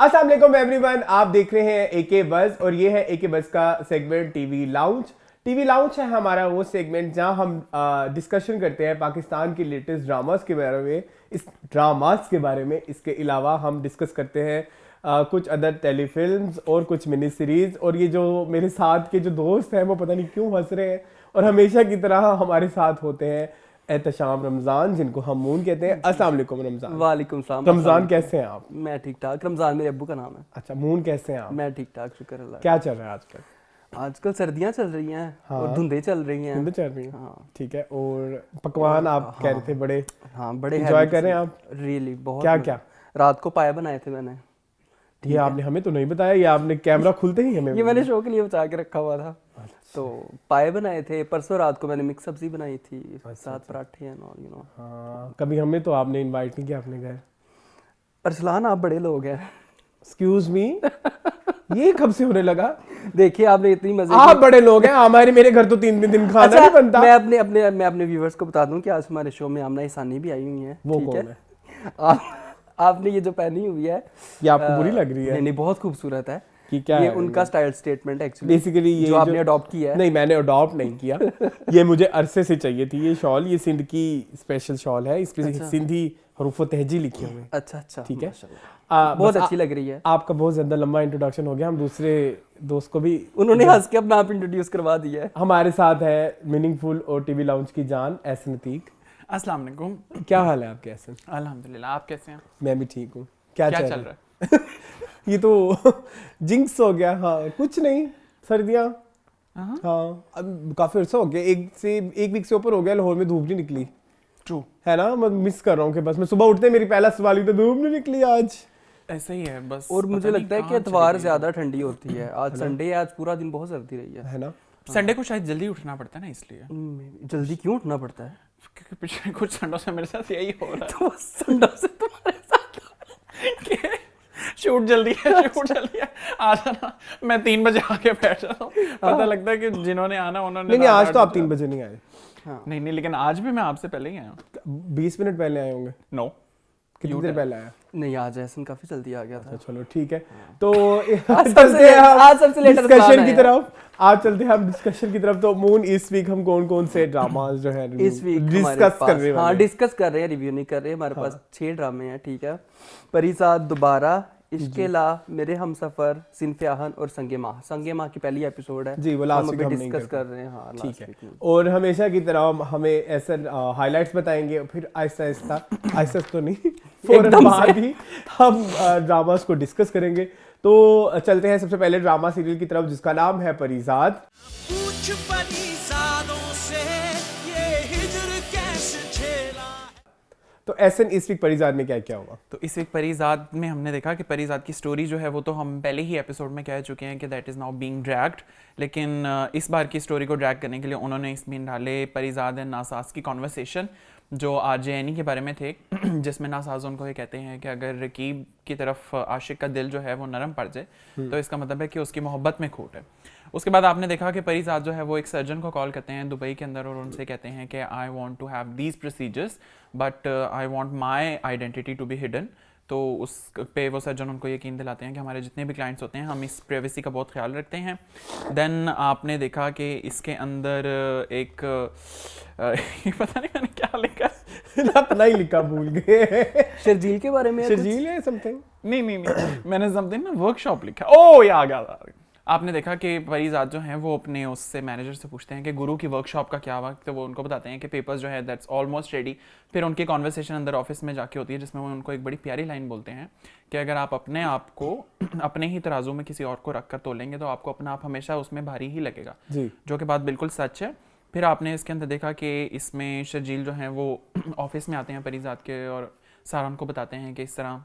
अस्सलाम वालेकुम एवरीवन, आप देख रहे हैं एके बज़ और ये है एके बज़ का segment TV lounge. TV lounge है हमारा वो सेगमेंट जहां हम डिस्कशन करते हैं पाकिस्तान के लेटेस्ट ड्रामास के बारे में, इसके अलावा हम डिस्कस करते हैं कुछ अदर टेलीफिल्म्स और कुछ मिनी सीरीज। और ये जो मेरे साथ के जो दोस्त हैं वो पता नहीं क्यों हंस रहे हैं और हमेशा की तरह हमारे साथ होते हैं एहतशाम रमज़ान, जिनको हम मून कहते हैं। अस्सलाम वालेकुम रमज़ान। वालेकुम सलाम। रमज़ान कैसे हैं आप? मैं ठीक ठाक। रमज़ान मेरे अब्बू का नाम है। अच्छा, मून कैसे हैं आप? मैं ठीक ठाक, शुक्र अल्लाह। क्या चल रहा है आजकल? आजकल सर्दियां चल रही हैं। हाँ। और धुंधे चल रही हैं। धुंधे चल रही हैं। हाँ। ठीक है। और पकवान आप कह रहे थे बड़े बड़े एंजॉय कर रहे हैं आप? रियली बहुत। क्या क्या? रात को पाए बनाए थे मैंने। ये आपने हमें तो नहीं बताया, ये आपने कैमरा खुलते ही हमें ये मैंने शो के लिए बचा के रखा हुआ था। तो पाए बनाए थे। परसों रात को मैंने मिक्स सब्जी बनाई थी, साथ पराठे एंड ऑल यू नो। हाँ, कभी हमें तो आपने इनवाइट नहीं किया अपने घर। अरसलान, आप बड़े लोग हैं। एक्सक्यूज मी, ये कब से होने लगा? देखिए आपने इतनी मजे आप बड़े लोग हैं, हमारे मेरे घर तो 3 दिन खाना अच्छा, नहीं बनता। मैं अपने व्यूवर्स को बता दूं कि आज हमारे शो में आमना ईसानी भी आई हुई है। वो ठीक कौन है? आपने ये जो पहनी हुई है, ये आपको बुरी लग रही है? नहीं, बहुत खूबसूरत है। कि क्या ये है? उनका स्टाइल स्टेटमेंट है एक्चुअली। बेसिकली ये जो आपने अडॉप्ट किया है। नहीं, मैंने अडॉप्ट नहीं किया। ये मुझे अरसे से चाहिए थी ये शॉल। ये सिंध की स्पेशल शॉल है, इस पे सिंधी हरूफ तहजी लिखी हुई है। अच्छा, ठीक है। बहुत अच्छी लग रही है। आपका बहुत ज्यादा लंबा इंट्रोडक्शन हो गया, हम दूसरे दोस्त को भी उन्होंने हंस के अपना आप इंट्रोड्यूस करवा दिया है। हमारे साथ है मीनिंगफुल और टीवी लाउंज की जान एहसन अतीक। अस्सलाम वालेकुम। क्या हाल है आपके एहसन? अल्हम्दुलिल्लाह, आप कैसे हैं? मैं भी ठीक हूँ। क्या चल रहा है? ये तो जिंक्स हो गया। हाँ, कुछ नहीं, सर्दियाँ। हाँ, अब काफी अर्सा हो गया, एक वीक से ऊपर हो गया लाहौर में धूप नहीं निकली। ट्रू है ना, मैं मिस कर रहा हूँ कि बस मैं सुबह उठते मेरी पहला सवाल ही तो धूप नहीं निकली आज। ऐसा ही है बस। और मुझे लगता है कि इतवार ज्यादा ठंडी होती है। आज संडे है, आज पूरा दिन बहुत सर्दी रही है ना। संडे को शायद जल्दी उठना पड़ता है ना, इसलिए। जल्दी क्यों उठना पड़ता है? क्योंकि पिछले कुछ संडों से मेरे साथ यही हो रहा है। तो संडे से तुम्हारे साथ शूट जल्दी है आ जाना। मैं 3 बजे आके बैठ जाता हूँ। पता लगता है कि जिन्होंने आना उन्होंने। नहीं, आज तो आप 3 बजे नहीं आए। नहीं, लेकिन आज भी मैं आपसे पहले ही आया हूँ। 20 मिनट पहले आए होंगे। नो, कितनी देर पहले आया? नहीं, आज एहसन काफी जल्दी आ गया था। चलो ठीक है। तो आज सबसे लेटर डिस्कशन की तरफ आज चलते हैं हम डिस्कशन की तरफ। तो मून, इस वीक हम कौन कौन से ड्रामास जो है इस वीक डिस्कस कर रहे हैं? हाँ, डिस्कस कर रहे हैं, रिव्यू नहीं कर रहे। हमारे पास 6 ड्रामे हैं। ठीक है। परिसाद दोबारा, इश्केला, मेरे हमसफर, सिनफे आहन और संगे माह की पहली एपिसोड है जी। वो लास्ट वीक हम डिस्कस कर रहे हैं। हाँ, ठीक है। और हमेशा की तरह हमें ऐसे हाइलाइट्स बताएंगे, फिर आहिस्ता तो नहीं फौरन बाद ही हम ड्रामास को डिस्कस करेंगे। तो चलते हैं सबसे पहले ड्रामा सीरियल की तरफ जिसका नाम है परिसाद। तो एहसन, इस वीक परिसाद में क्या क्या हुआ? तो इस वीक परिसाद में हमने देखा कि परिसाद की स्टोरी जो है वो तो हम पहले ही एपिसोड में कह चुके हैं कि that is now being dragged. लेकिन इस बार की स्टोरी को ड्रैग करने के लिए उन्होंने इसमें डाले परिसाद एंड नासाज की कॉन्वर्सेशन जो आरजे एनी के बारे में थे, जिसमें नासाज उनको ये कहते हैं कि अगर रकीब की तरफ आशिक का दिल जो है वो नरम पड़ जाए तो इसका मतलब है कि उसकी मोहब्बत में खोट है। उसके बाद आपने देखा कि परिसाद जो है वो एक सर्जन को कॉल करते हैं दुबई के अंदर और उनसे कहते हैं कि I want to have these procedures but I want my identity to be hidden. तो उस पे वो सर्जन उनको यकीन दिलाते हैं कि हमारे जितने भी क्लाइंट्स होते हैं हम इस प्राइवेसी का बहुत ख्याल रखते हैं। देन आपने देखा कि इसके अंदर एक पता नहीं मैंने क्या लिखा, अपना ही लिखा भूल गए। शर्जील के बारे में शर्जील है समथिंग। नहीं मैंने समथिंग ना वर्कशॉप लिखा। ओ ये आ गया। आपने देखा कि परिसाद जो हैं वो अपने उससे मैनेजर से पूछते हैं कि गुरु की वर्कशॉप का क्या वक्त, तो वो उनको बताते हैं कि पेपर्स जो है दैट्स ऑलमोस्ट रेडी। फिर उनकी कॉन्वर्सेशन अंदर ऑफिस में जाके होती है जिसमें वो उनको एक बड़ी प्यारी लाइन बोलते हैं कि अगर आप अपने आप को अपने ही तराजू में किसी और को रख कर तोलेंगे तो आपको अपना आप हमेशा उसमें भारी ही लगेगा जी, जो कि बात बिल्कुल सच है। फिर आपने इसके अंदर देखा कि इसमें शर्जील जो हैं वो ऑफिस में आते हैं परिसाद के और सारा उनको बताते हैं कि इस तरह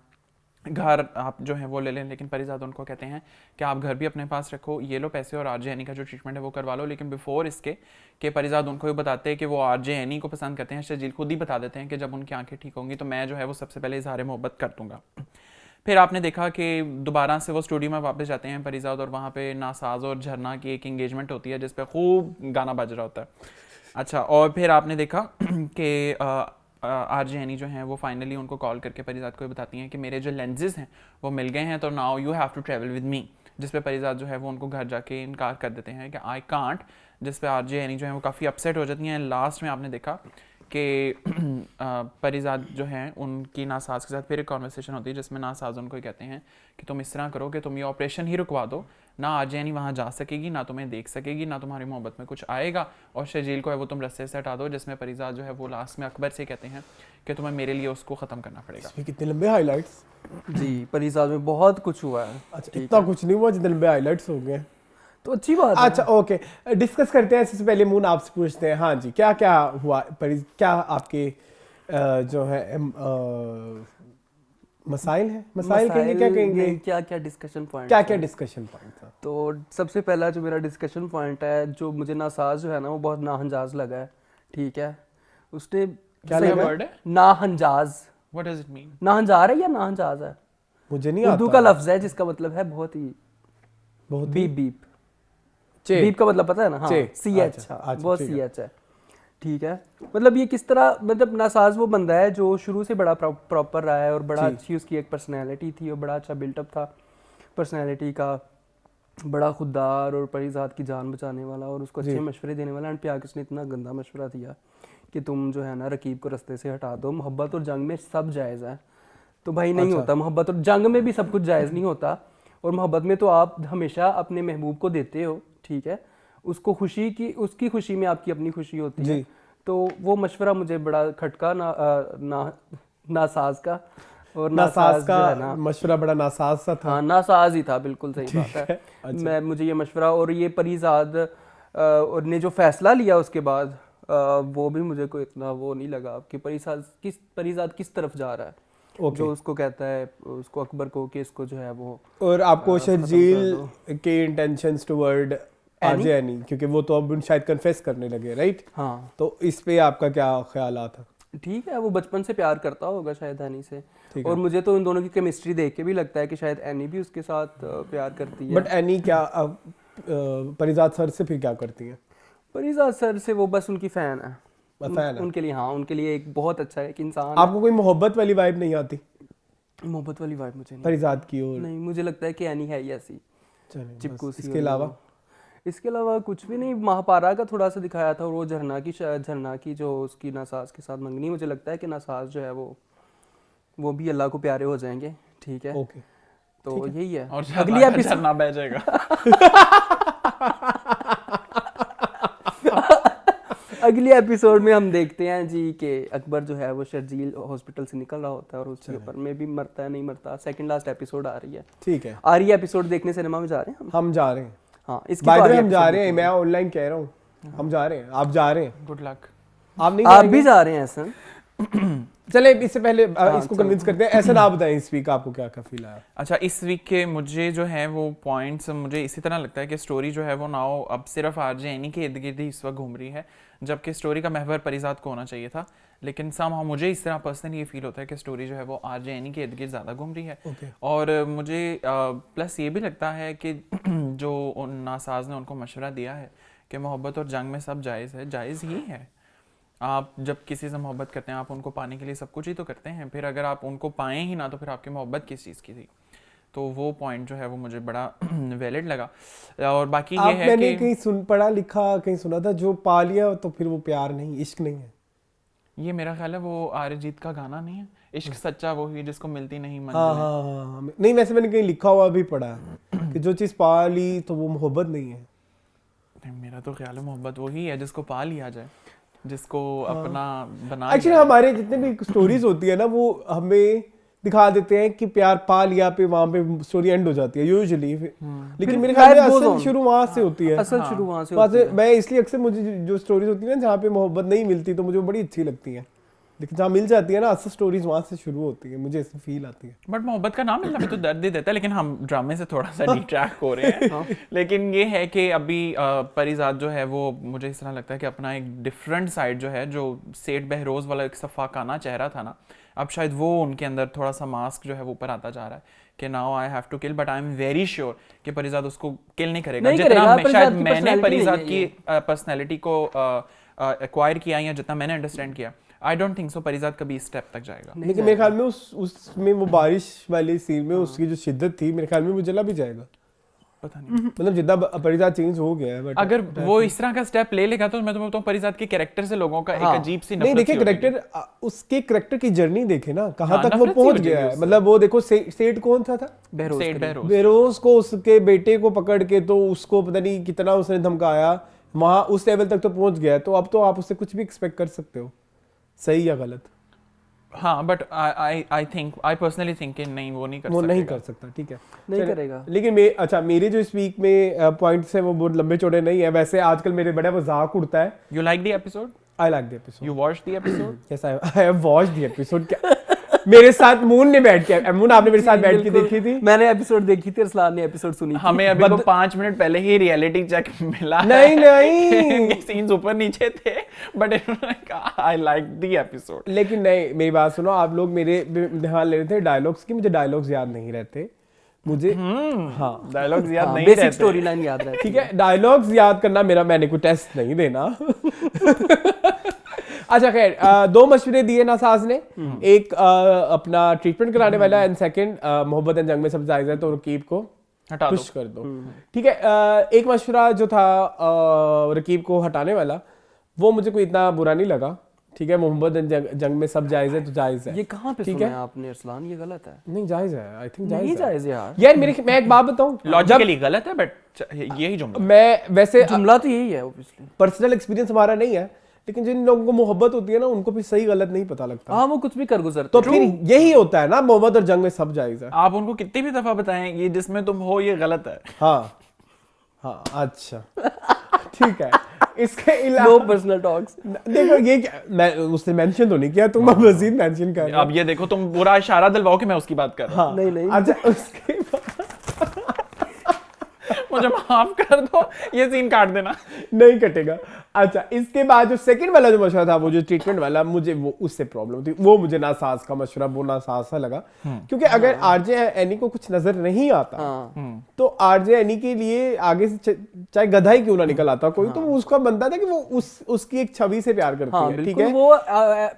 घर आप जो है वो ले लें, लेकिन परिसाद उनको कहते हैं कि आप घर भी अपने पास रखो, ये लो पैसे और आरजे एनी का जो ट्रीटमेंट है वो करवा लो। लेकिन बिफोर इसके कि परिसाद उनको ये बताते हैं कि वो आरजे एनी को पसंद करते हैं। शर्जील खुद ही बता देते हैं कि जब उनकी आंखें ठीक होंगी तो मैं जो है वो सबसे पहले इजहार मोहब्बत कर दूंगा। फिर आपने देखा कि दोबारा से वो स्टूडियो में वापस जाते हैं परिसाद और वहाँ पे नासाज और झरना की एक इंगेजमेंट होती है जिस पे खूब गाना बज रहा होता है। अच्छा, और फिर आपने देखा कि आरजे एनी जो हैं वो फाइनली उनको कॉल करके परिजात को ये बताती हैं कि मेरे जो लेंसेज हैं वो मिल गए हैं, तो now you have to travel with me. जिस पे परिजात जो है वो उनको घर जाके इनकार कर देते हैं कि आई कांट, जिस पे आरजे एनी जो है वो काफ़ी अपसेट हो जाती हैं। लास्ट में आपने देखा कि परिजात जो हैं उनकी नासाज के साथ फिर एक कॉन्वर्सेशन होती है जिसमें नासाज उनको ये कहते हैं कि तुम इस तरह करो कि तुम ये ऑपरेशन ही रुकवा दो, ना आरजे एनी वहाँ जा सकेगी, ना तुम्हें देख सकेगी, ना तुम्हारी मोहब्बत में कुछ आएगा, और शर्जील को है वो तुम रस्ते से हटा दो। जिसमें परिजात जो है वो लास्ट में अकबर से कहते हैं कि तुम्हें मेरे लिए उसको ख़त्म करना पड़ेगा। इसमें कितने लंबे हाइलाइट्स। जी, परिजात में बहुत कुछ हुआ है। अच्छा, इतना कुछ नहीं हुआ जितने लंबे हाइलाइट्स हो गए, तो अच्छी बात है। अच्छा ओके, डिस्कस करते हैं। इससे पहले मून आपसे पूछते हैं, हाँ जी, क्या क्या हुआ, क्या आपके जो है मसाइल है, मसाइल कहेंगे, क्या कहेंगे, क्या क्या डिस्कशन पॉइंट, क्या क्या डिस्कशन पॉइंट था? तो सबसे पहला जो मेरा डिस्कशन पॉइंट है, जो मुझे नासाज जो है ना वो बहुत नाहंजाज लगा है। ठीक है, उसने क्या वर्ड है? नाहंजाज। What does it mean? नाहंजार है या नाहंजाज है? मुझे नहीं आता। उर्दू का लफ्ज है जिसका मतलब है बहुत ही बीप बीप। बीप का मतलब पता है ना? हाँ, सी एच, बहुत सी एच है। ठीक है, मतलब ये किस तरह, मतलब नासाज वो बंदा है जो शुरू से बड़ा प्रॉपर रहा है और बड़ा अच्छी उसकी एक पर्सनैलिटी थी और बड़ा अच्छा बिल्टअप था पर्सनैलिटी का, बड़ा खुददार और परिजात की जान बचाने वाला और उसको अच्छे मशवरे देने वाला। एंड पे आके उसने इतना गंदा मशवरा दिया कि तुम जो है ना रकीब को रास्ते से हटा दो, मोहब्बत और जंग में सब जायज़ है। तो भाई नहीं होता, मोहब्बत और जंग में भी सब कुछ जायज़ नहीं होता, और मोहब्बत में तो आप हमेशा अपने महबूब को देते हो। ठीक है, उसको खुशी की, उसकी खुशी में आपकी अपनी खुशी होती है। तो वो मशवरा मुझे बड़ा खटका नासाज का, और नासाज का मशवरा बड़ा नासाज सा था। हाँ, नासाज ही था, बिल्कुल सही बात है। अच्छा। मुझे ये मशवरा और ये परिजात ने जो फैसला लिया उसके बाद, वो भी मुझे कोई इतना वो नहीं लगा कि परिजात किस तरफ जा रहा है। जो उसको कहता है उसको अकबर को कि इसको जो है वो, और आपको शर्जील के इंटेंशंस टुवर्ड आरजे एनी, क्योंकि वो तो अब शायद कन्फेस करने लगे, राइट? हाँ, तो इस पे आपका क्या ख्यालात है? ठीक है, वो बचपन से प्यार करता होगा शायद एनी से, और मुझे तो इन दोनों की केमिस्ट्री देख के भी लगता है कि शायद एनी भी उसके साथ प्यार करती है। बट एनी क्या परिजात सर से फिर क्या करती है? परिजात सर से वो बस उनकी फैन है, उनके लिए, हाँ, उनके लिए एक बहुत अच्छा एक इंसान। आपको कोई मोहब्बत वाली वाइब नहीं आती? मोहब्बत वाली वाइब मुझे नहीं परिजात की ओर नहीं, मुझे लगता है कि एनी है ही ऐसी चिपकू सी। इसके अलावा कुछ भी नहीं। महापारा का थोड़ा सा दिखाया था, और वो झरना की जो उसकी नासाज के साथ मंगनी, मुझे लगता है कि नासाज जो है वो भी अल्लाह को प्यारे हो जाएंगे। ठीक है, ओके, तो यही है। और अगली एपिसोड ना बह जाएगा। अगली एपिसोड में हम देखते हैं जी कि अकबर जो है वो शर्जील हॉस्पिटल से निकल रहा होता है और उसके ऊपर में भी मरता है, नहीं मरता। सेकंड लास्ट एपिसोड आ रही है। ठीक है, आ रही है एपिसोड देखने सिनेमा में जा रहे हैं हम जा रहे हैं। हाँ, इसकी बाय द वे हम जा रहे हैं, मैं ऑनलाइन कह रहा हूँ, हम जा रहे हैं, आप जा रहे हैं। Good luck. आप नहीं, आप भी जा रहे हैं ऐसा? चले इससे पहले इसको कन्विंस करते हैं। ऐसा ना बताएं, इस वीक आपको क्या क्या फील आया? अच्छा, इस वीक के मुझे जो है वो पॉइंट्स, मुझे इसी तरह लगता है कि स्टोरी जो है वो नाउ अब सिर्फ आरजे एनी के इर्द गिर्द ही इस वक्त घूम रही है, जबकि स्टोरी का महवर परिजात को होना चाहिए था। लेकिन समहाउ मुझे इस तरह पर्सनली ये फील होता है कि स्टोरी जो है वो आरजे एनी के इर्द गिर्द ज़्यादा घूम रही है। और मुझे प्लस ये भी लगता है कि जो नासाज ने उनको मशवरा दिया है कि मोहब्बत और जंग में सब जायज़ है, जायज़ ही है। आप जब किसी से मोहब्बत करते हैं, आप उनको पाने के लिए सब कुछ ही तो करते हैं। फिर अगर आप उनको पाएं ही ना, तो फिर आपकी मोहब्बत किस चीज़ की थी? तो वो पॉइंट जो है वो मुझे बड़ा वैलिड लगा। और बाकी ये है मैंने कि कहीं पढ़ा लिखा, कहीं सुना था, जो पा लिया तो फिर वो प्यार नहीं, इश्क नहीं है। ये मेरा ख्याल है वो आर्यजीत का गाना नहीं है, इश्क सच्चा वो ही जिसको मिलती नहीं मंजिलें। हाँ, नहीं, वैसे मैंने कहीं लिखा हुआ भी पढ़ा है कि जो चीज़ पा ली तो वो मोहब्बत नहीं है। नहीं, मेरा तो ख्याल है मोहब्बत वही है जिसको पा लिया जाए, जिसको अपना बना। एक्चुअली हमारे जितने भी स्टोरीज होती है ना, वो हमें दिखा देते हैं कि प्यार पा लिया, पे वहाँ पे स्टोरी एंड हो जाती है यूजुअली। लेकिन मेरे ख्याल में असल शुरू वहाँ से होती है। असल शुरू वहाँ से होती है। मैं इसलिए अक्सर मुझे जो स्टोरीज होती है ना जहाँ पे मोहब्बत नहीं मिलती तो मुझे बड़ी अच्छी लगती है, लेकिन जहाँ मिल जाती है ना असल स्टोरीज वहाँ से शुरू होती है, मुझे ऐसी फील आती है। बट मोहब्बत का नाम मिलना भी तो दर्द ही देता है, लेकिन हम ड्रामे से थोड़ा सा डिट्रैक्ट हो रहे हैं। लेकिन ये है कि अभी परिजात जो है वो मुझे इस तरह लगता है कि अपना एक डिफरेंट साइड जो है, जो सेठ बहरोज वाला एक सफाकाना चेहरा था ना, अब शायद वो उनके अंदर थोड़ा सा मास्क जो है वो ऊपर आता जा रहा है कि now I have to kill, but I am very sure कि परिजात उसको किल नहीं करेगा। जितना शायद मैंने परिजात की पर्सनैलिटी को एक्वायर किया या जितना मैंने अंडरस्टैंड किया, आई डोंट थिंक सो परिजात कभी इस स्टेप तक जाएगा। लेकिन मेरे ख्याल में उसमें वो बारिश वाली सीन में उसकी जो शिद्दत थी, मेरे ख्याल में वो जला भी जाएगा। पता नहीं, मतलब जितना परिजात चेंज हो गया है, बट अगर वो इस तरह का स्टेप ले लेगा तो मैं तुम्हें बताऊं परिजात के कैरेक्टर से लोगों का एक अजीब सी नहीं, नफरत देखिए सी हो जाएगी। कैरेक्टर, उसके कैरेक्टर की जर्नी देखे ना, कहाँ तक वो नफरत सी पहुंच हो गया जाएगी है। मतलब वो देखो सेठ कौन सा था, सेठ बहरोज। बेरोज को उसके बेटे को पकड़ के तो उसको पता नहीं कितना उसने धमकाया, वहां उस लेवल तक तो पहुंच गया है। तो अब तो आप उससे कुछ भी एक्सपेक्ट कर सकते हो, सही या गलत। हाँ बट आई पर्सनली थिंक कि नहीं, वो नहीं कर सकता, ठीक है, नहीं करेगा। लेकिन अच्छा मेरे जो इस वीक में पॉइंट्स हैं वो बहुत लंबे चौड़े नहीं है। वैसे आजकल मेरे बड़ा मजाक उड़ता है। You like the episode? I like the episode. You watched the episode? Yes, I have watched the episode. क्या मेरे साथ मून ने बैठ के, मून आपने मेरे साथ बैठ के देखी थी? मैंने एपिसोड देखी थी, अरसलान ने एपिसोड सुनी थी। हमें अभी को 5 मिनट पहले ही रियलिटी चेक मिला। नहीं सीन्स ऊपर नीचे थे, but I like the episode. लेकिन नहीं, मेरी बात सुनो, आप लोग मेरे ध्यान ले रहे थे डायलॉग्स की। मुझे डायलॉग्स याद नहीं रहते, मुझे हाँ डायलॉग्स याद नहीं बेसिक रहते, स्टोरी लाइन याद रहती है। ठीक है, डायलॉग्स याद करना मेरा, मैंने कोई टेस्ट नहीं देना। अच्छा खैर, 2 मशवरे दिए नासाज ने। एक अपना ट्रीटमेंट कराने वाला, एंड सेकंड मोहब्बत एंड जंग में सब जायज है तो रकीब को पुश कर दो। ठीक है, एक मशवरा जो था रकीब को हटाने वाला, वो मुझे कोई इतना बुरा नहीं लगा। ठीक है, मोहब्बत एंड जंग में सब जायज है तो जायज है। ये कहाँ पे सुना है आपने अरसलान? ये गलत है। नहीं, जायज है, आई थिंक नहीं जायज यार। यार मैं एक बात बताऊं, लॉजिकली गलत है बट यही जुमला। मैं वैसे जुमला तो यही है ऑब्वियसली, पर्सनल एक्सपीरियंस हमारा नहीं है, लेकिन जिन लोगों को मोहब्बत होती है ना, उनको भी सही गलत नहीं पता लगता। हाँ, वो कुछ भी कर गुजरते। तो फिर यही होता है ना, मोहब्बत और जंग में सब जायज है। आप उनको कितनी भी दफा बताएं ये जिसमें तुम हो ये गलत है। हाँ हाँ, अच्छा ठीक है। इसके नो अलावा पर्सनल टॉक्स। देखो ये मैं उसने मेंशन तो नहीं किया, तुम अब मजीद मेंशन कर रहे हो। अब ये देखो, तुम पूरा इशारा दिलवाओ कि मैं उसकी बात कर रहा हूँ। हाँ, नहीं। अच्छा उसके मुझे माफ कर दो, ये सीन काट देना। नहीं कटेगा। अच्छा, इसके बाद जो सेकंड वाला जो मशवरा था, वो जो ट्रीटमेंट वाला, मुझे वो उससे प्रॉब्लम थी। वो मुझे नासाज का मशवरा, वो नासाज सा लगा। क्योंकि अगर आरजे एनी को कुछ नजर नहीं आता तो आरजे एनी के लिए आगे से चाहे गधा ही क्यों ना निकल आता कोई, तो उसका बनता था कि वो उसकी एक छवि से प्यार करती है। ठीक है, वो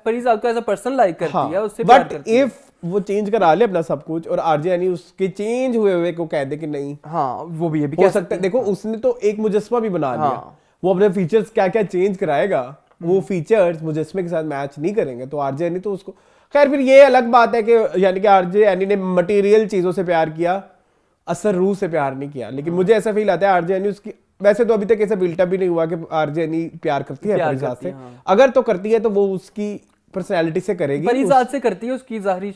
परिजात को एज अ पर्सन लाइक करती है, उससे प्यार करती है। बट इफ वो चेंज करा ले अपना सब कुछ और आरजे यानी उसके चेंज हुए को कह दे कि नहीं, हाँ वो भी ये भी हो सकता है। देखो उसने तो एक मुजस्मा भी बना लिया, वो अपने फीचर्स क्या क्या चेंज कराएगा, वो फीचर्स मुजस्मे के साथ मैच नहीं करेंगे तो आरजे यानी तो उसको, खैर फिर ये अलग बात है कि यानी कि आरजे यानी ने मटेरियल चीजों से प्यार किया, असर रूह से प्यार नहीं किया। लेकिन मुझे ऐसा फील आता है आरजे यानी उसकी, वैसे तो अभी तक ऐसा बिल्टअप भी नहीं हुआ कि आरजे यानी प्यार करती है परिजात से। अगर तो करती है तो वो उसकी पर्सनालिटी से करेगी, परिजात से करती है, उसकी जाहिरी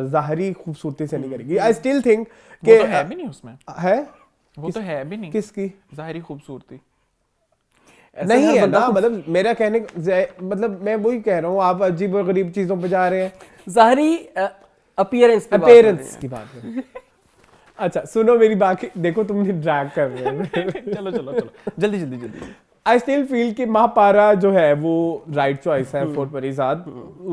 जाहिरी खूबसूरती से नहीं करेगी। आई स्टिल थिंक कि है भी नहीं उसमें, है वो तो है भी नहीं। किसकी जाहिरी खूबसूरती नहीं है ना, मतलब मेरा कहने, मतलब मैं वही कह रहा हूँ, आप अजीब और गरीब चीजों पे जा रहे हैं। जाहिरी अपीयरेंस की बात है। अच्छा सुनो मेरी बात, देखो तुम ड्रैग कर रहे हो। चलो जल्दी। आई स्टिल फील कि महापारा जो है वो राइट चॉइस है फॉर परिजात,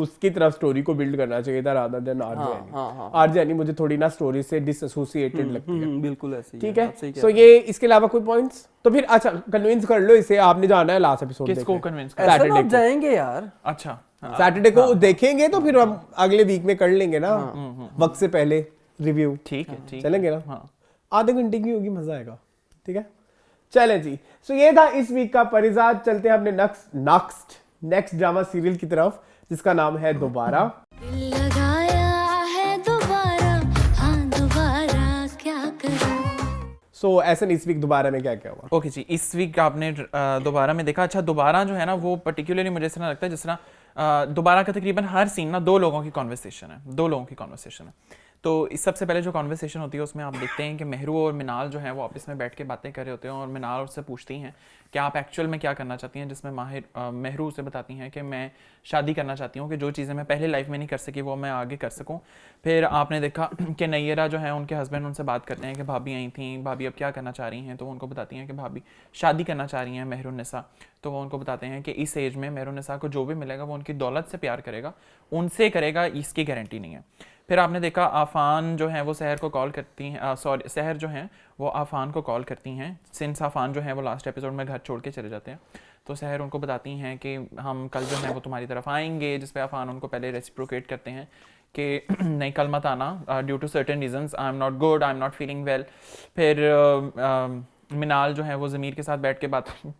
उसकी तरफ स्टोरी को बिल्ड करना चाहिए था रादर देन आरजे। आरजे यानी मुझे थोड़ी ना स्टोरी से डिसएसोसिएटेड लगती है। बिल्कुल ऐसे ही ठीक है। सो ये इसके अलावा कोई पॉइंट्स तो फिर अच्छा कन्विंस कर लो इसे, आपने जाना है लास्ट एपिसोड देखने। किसको कन्विंस कर? सैटरडे जाएंगे यार। अच्छा सैटरडे को देखेंगे तो फिर हम अगले वीक में कर लेंगे ना, वक्त से पहले रिव्यू। ठीक है, चलेंगे ना, आधे घंटे की होगी, मजा आएगा। ठीक है, चले जी। सो ये था इस वीक का परिजात। चलते हैं अपने नेक्स्ट ड्रामा सीरियल की तरफ जिसका नाम है दोबारा। सो ऐसा इस वीक दोबारा में क्या क्या हुआ? ओके जी, इस वीक आपने दोबारा में देखा। अच्छा, दोबारा जो है ना वो पर्टिकुलरली मुझे ऐसा लगता है जिस तरह दोबारा का तकरीबन हर सीन ना दो लोगों की कॉन्वर्सेशन है। तो इस सबसे पहले जो कॉन्वर्सेशन होती है उसमें आप देखते हैं कि मेहरू और मिनाल जो है वो आपस में बैठ के बातें कर रहे होते हैं और मिनाल उससे पूछती हैं कि आप एक्चुअल में क्या करना चाहती हैं, जिसमें मेहरू उसे बताती हैं कि मैं शादी करना चाहती हूँ कि जो चीज़ें मैं पहले लाइफ में नहीं कर सकी वो मैं आगे कर सकूँ। फिर आपने देखा कि नैयरा जो है उनके हस्बैंड उनसे बात करते हैं कि भाभी आई थी, भाभी अब क्या करना चाह रही हैं, तो वो उनको बताती हैं कि भाभी शादी करना चाह रही हैं मेहरुन्निसा। तो वो उनको बताते हैं कि इस एज में मेहरुन्निसा को जो भी मिलेगा वो उनकी दौलत से प्यार करेगा, उनसे करेगा इसकी गारंटी नहीं है। फिर आपने देखा आफान जो है वो सहर को कॉल करती हैं, सॉरी सहर जो हैं वो आफान को कॉल करती हैं, सिंस आफान जो है वो लास्ट एपिसोड में घर छोड़ के चले जाते हैं, तो सहर उनको बताती हैं कि हम कल जो है वो तुम्हारी तरफ आएंगे, जिस पे आफान उनको पहले रेसिप्रोकेट करते हैं कि नहीं कल मत आना, due to certain reasons, I am not good, I am not feeling well. फिर मिनाल जो है वो ज़मीर के साथ बैठ के बातें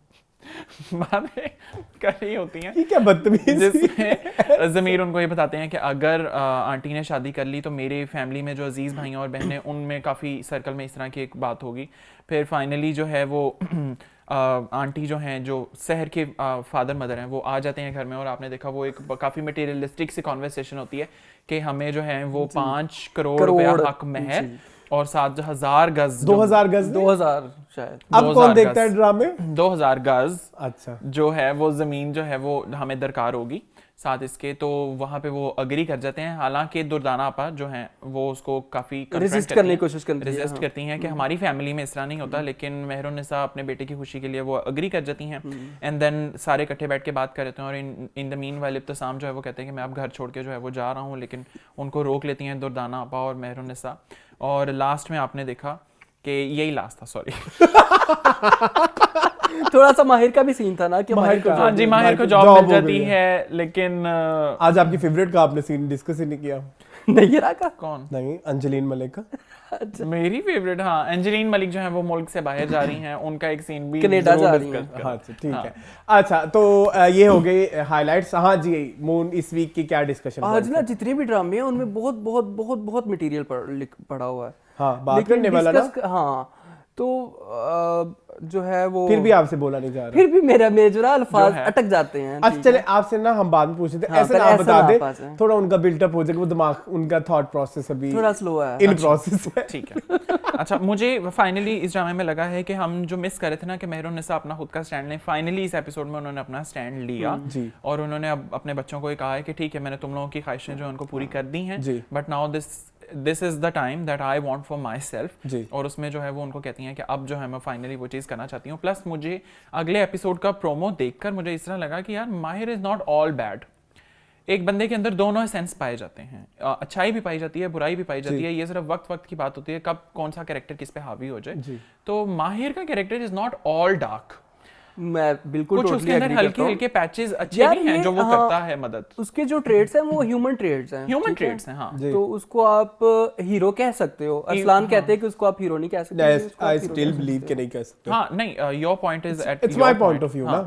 कर रही होती हैं, ये क्या बदतमीजी, जिसमें ज़मीर उनको ये बताते हैं कि अगर आंटी ने शादी कर ली तो मेरे फैमिली में जो अजीज़ भाई और बहनें उनमें काफ़ी सर्कल में इस तरह की एक बात होगी। फिर फाइनली जो है वो आंटी जो हैं जो सहर के फादर मदर हैं वो आ जाते हैं घर में, और आपने देखा वो एक काफ़ी मटेरियलिस्टिक सी कॉन्वर्सेशन होती है कि हमें जो है वो 5 करोड़ रुपया हक महर और 7,000 गज, 2,000 गज, 2,000 शायद। अब कौन देखता है ड्रामे? 2,000 गज अच्छा जो है वो जमीन जो है वो हमें दरकार होगी साथ इसके, तो वहाँ पे वो अग्री कर जाते हैं। हालांकि दुर्दाना आपा जो हैं वो उसको काफ़ी रेजिस्ट करने की कोशिश करती हैं कि हमारी फैमिली में इस तरह नहीं होता, लेकिन मेहरुन्निसा अपने बेटे की खुशी के लिए वो अग्री कर जाती हैं। एंड देन सारे इकट्ठे बैठ के बात कर रहे हैं, और इन द मीन वाइल इब्तिसाम जो है वो कहते हैं कि मैं अब घर छोड़ के जो है वो जा रहा हूँ, लेकिन उनको रोक लेती हैं दुर्दाना आपा और मेहरुन्निसा। और लास्ट में आपने देखा कि यही लास्ट था, सॉरी थोड़ा सा माहिर का भी सीन था ना कि माहिर को जॉब मिल जाती है, लेकिन आज आपकी फेवरेट का आपने सीन डिस्कस ही नहीं किया। नैयरा का? कौन? नहीं, अंजलीन मलिक का। अच्छा। मेरी फेवरेट, हाँ, अंजलीन मलिक जो है वो मुल्क से बाहर जा रही हैं, उनका एक सीन भी कनाडा जा रही हैं। हाँ ठीक है। अच्छा तो ये हो गई हाइलाइट्स। हाँ जी मून, इस वीक की क्या डिस्कशन? आज ना जितने भी ड्रामे हैं उनमें बहुत बहुत बहुत बहुत मटेरियल पड़ा हुआ है। हाँ बात करने वाला ना। हाँ तो जो है वो फिर भी आपसे बोला नहीं जा रहा, फिर भी मेरे जो ना अल्फाज अटक जाते हैं। अच्छा चले आपसे ना हम बाद में पूछ रहे थे, ऐसे ना आप बता दे, थोड़ा उनका बिल्डअप हो जाएगा, वो दिमाग उनका थॉट प्रोसेस अभी थोड़ा स्लो है, इन प्रोसेस है। ठीक है। अच्छा मुझे फाइनली इस ड्रामे में लगा है कि हम जो मिस कर रहे थे ना कि मेहरुन्निसा अपना खुद का स्टैंड लें, फाइनली इस एपिसोड में उन्होंने अपना स्टैंड लिया और उन्होंने अब अपने बच्चों को कहा है कि ठीक है मैंने तुम लोगों की ख्वाहिशें जो उनको पूरी कर दी हैं, but now this is the time that I want for my self. और उसमें जो है वो उनको कहती हैं कि अब जो है मैं फाइनली वो चीज़ करना चाहती हूँ। प्लस मुझे अगले एपिसोड का प्रोमो देखकर मुझे इस तरह लगा कि यार माहिर इज नॉट ऑल बैड। एक बंदे के अंदर दोनों सेंस पाए जाते हैं, अच्छाई भी पाई जाती है, बुराई भी पाई जाती है। ये सिर्फ वक्त की बात होती है कब कौन सा कैरेक्टर किस पे हावी हो जाए। तो माहिर का character is not all dark. मैं बिल्कुल कुछ उसके अंदर हल्के पैचेस अच्छे भी हैं जो वो करता है मदद। उसके जो ट्रेड्स हैं वो ह्यूमन ट्रेड्स हैं, हाँ। तो उसको आप हीरो कह सकते हो। अरसलान कहते हैं कि उसको आप हीरो नहीं कह सकते। I still believe कि नहीं कह सकते। हाँ नहीं, your point is at its my point of view ना।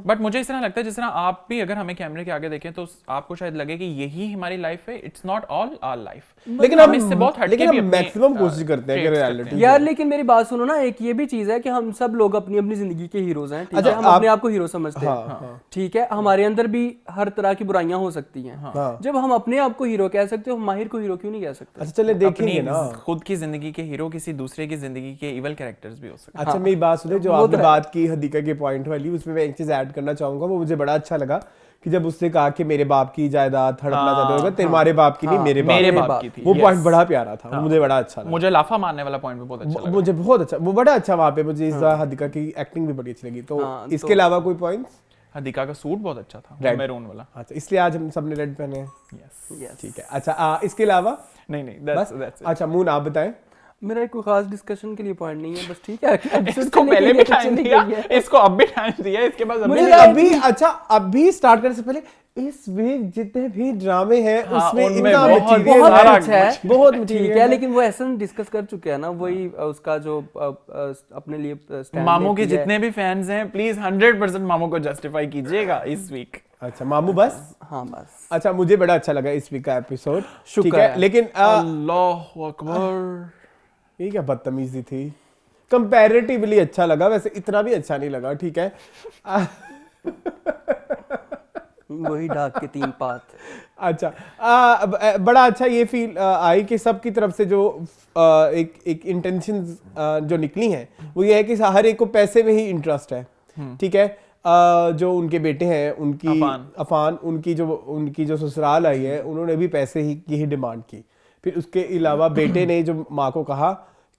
बट मुझे इस तरह लगता है जिस तरह आप भी अगर हमें कैमरे के आगे देखें तो आपको शायद लगे कि यही हमारी लाइफ है। It's not all our life, लेकिन हम इससे बहुत हटके भी मैक्सिमम कोशिश करते हैं कि रियलिटी। यार लेकिन मेरी बात सुनो ना, एक ये भी चीज है कि हम सब लोग अपनी अपनी जिंदगी के हीरोज हैं, ठीक है? हम अपने आप को हीरो समझते हैं, ठीक है? हमारे अंदर भी हर तरह की बुराइयां हो सकती हैं। जब हम अपने आप को हीरो कह सकते हो, माहिर को हीरो क्यों नहीं कह सकते? अच्छा चले देखेंगे ना, खुद की जिंदगी के हीरो किसी दूसरे की जिंदगी के इवल कैरेक्टर्स भी हो सकते हैं। अच्छा मेरी बात सुने, जो आपने बात की हदीका के पॉइंट वाली, उसमें मैं एक चीज ऐड करना चाहूंगा। वो मुझे बड़ा अच्छा लगा कि जब उसने कहा कि मेरे बाप की जायदाद हड़पना चाहते होगा, तुम्हारे बाप की नहीं मेरे बाप की थी। वो पॉइंट बड़ा प्यारा था, मुझे बड़ा अच्छा लगा। मुझे लाफा मारने वाला पॉइंट भी बहुत अच्छा लगा। मुझे बहुत अच्छा, वो बड़ा अच्छा वहां पे मुझे इस हदीका की एक्टिंग भी बड़ी अच्छी लगी। तो इसके अलावा कोई पॉइंट्स? हदीका का सूट बहुत अच्छा था, मैरून वाला। अच्छा इसलिए आज हम सबने रेड पहने हैं। यस ठीक है। अच्छा इसके अलावा नहीं बस अच्छा मून आप बताएं। मेरा कोई खास डिस्कशन के लिए पॉइंट नहीं है, बस ठीक है। इसको पहले भी टाइम दिया, इसको अब भी टाइम दिया, इसके बाद अभी अच्छा अभी स्टार्ट करने से पहले इस वीक जितने भी ड्रामे हैं उसमें इनका बहुत अच्छा है, बहुत ठीक है। लेकिन वो ऐसा डिस्कस कर चुके हैं ना, वही उसका जो अपने लिए स्टैंड। मामू के जितने भी फैंस हैं प्लीज 100% मामू को जस्टिफाई कीजिएगा इस वीक। अच्छा मामू बस? हाँ बस। अच्छा मुझे बड़ा अच्छा लगा इस वीक का एपिसोड, ठीक है। लेकिन अल्लाहु अकबर, ये क्या बदतमीजी थी। कंपैरेटिवली अच्छा लगा, वैसे इतना भी अच्छा नहीं लगा, ठीक है। वही डाक के 3 पात। अच्छा बड़ा अच्छा ये फील आई कि सबकी तरफ से जो एक इंटेंशंस जो निकली हैं वो ये है कि हर एक को पैसे में ही इंटरेस्ट है, ठीक है। जो उनके बेटे हैं उनकी अफान उनकी जो ससुराल आई है, उन्होंने भी पैसे की ही डिमांड की। फिर उसके अलावा बेटे ने जो माँ को कहा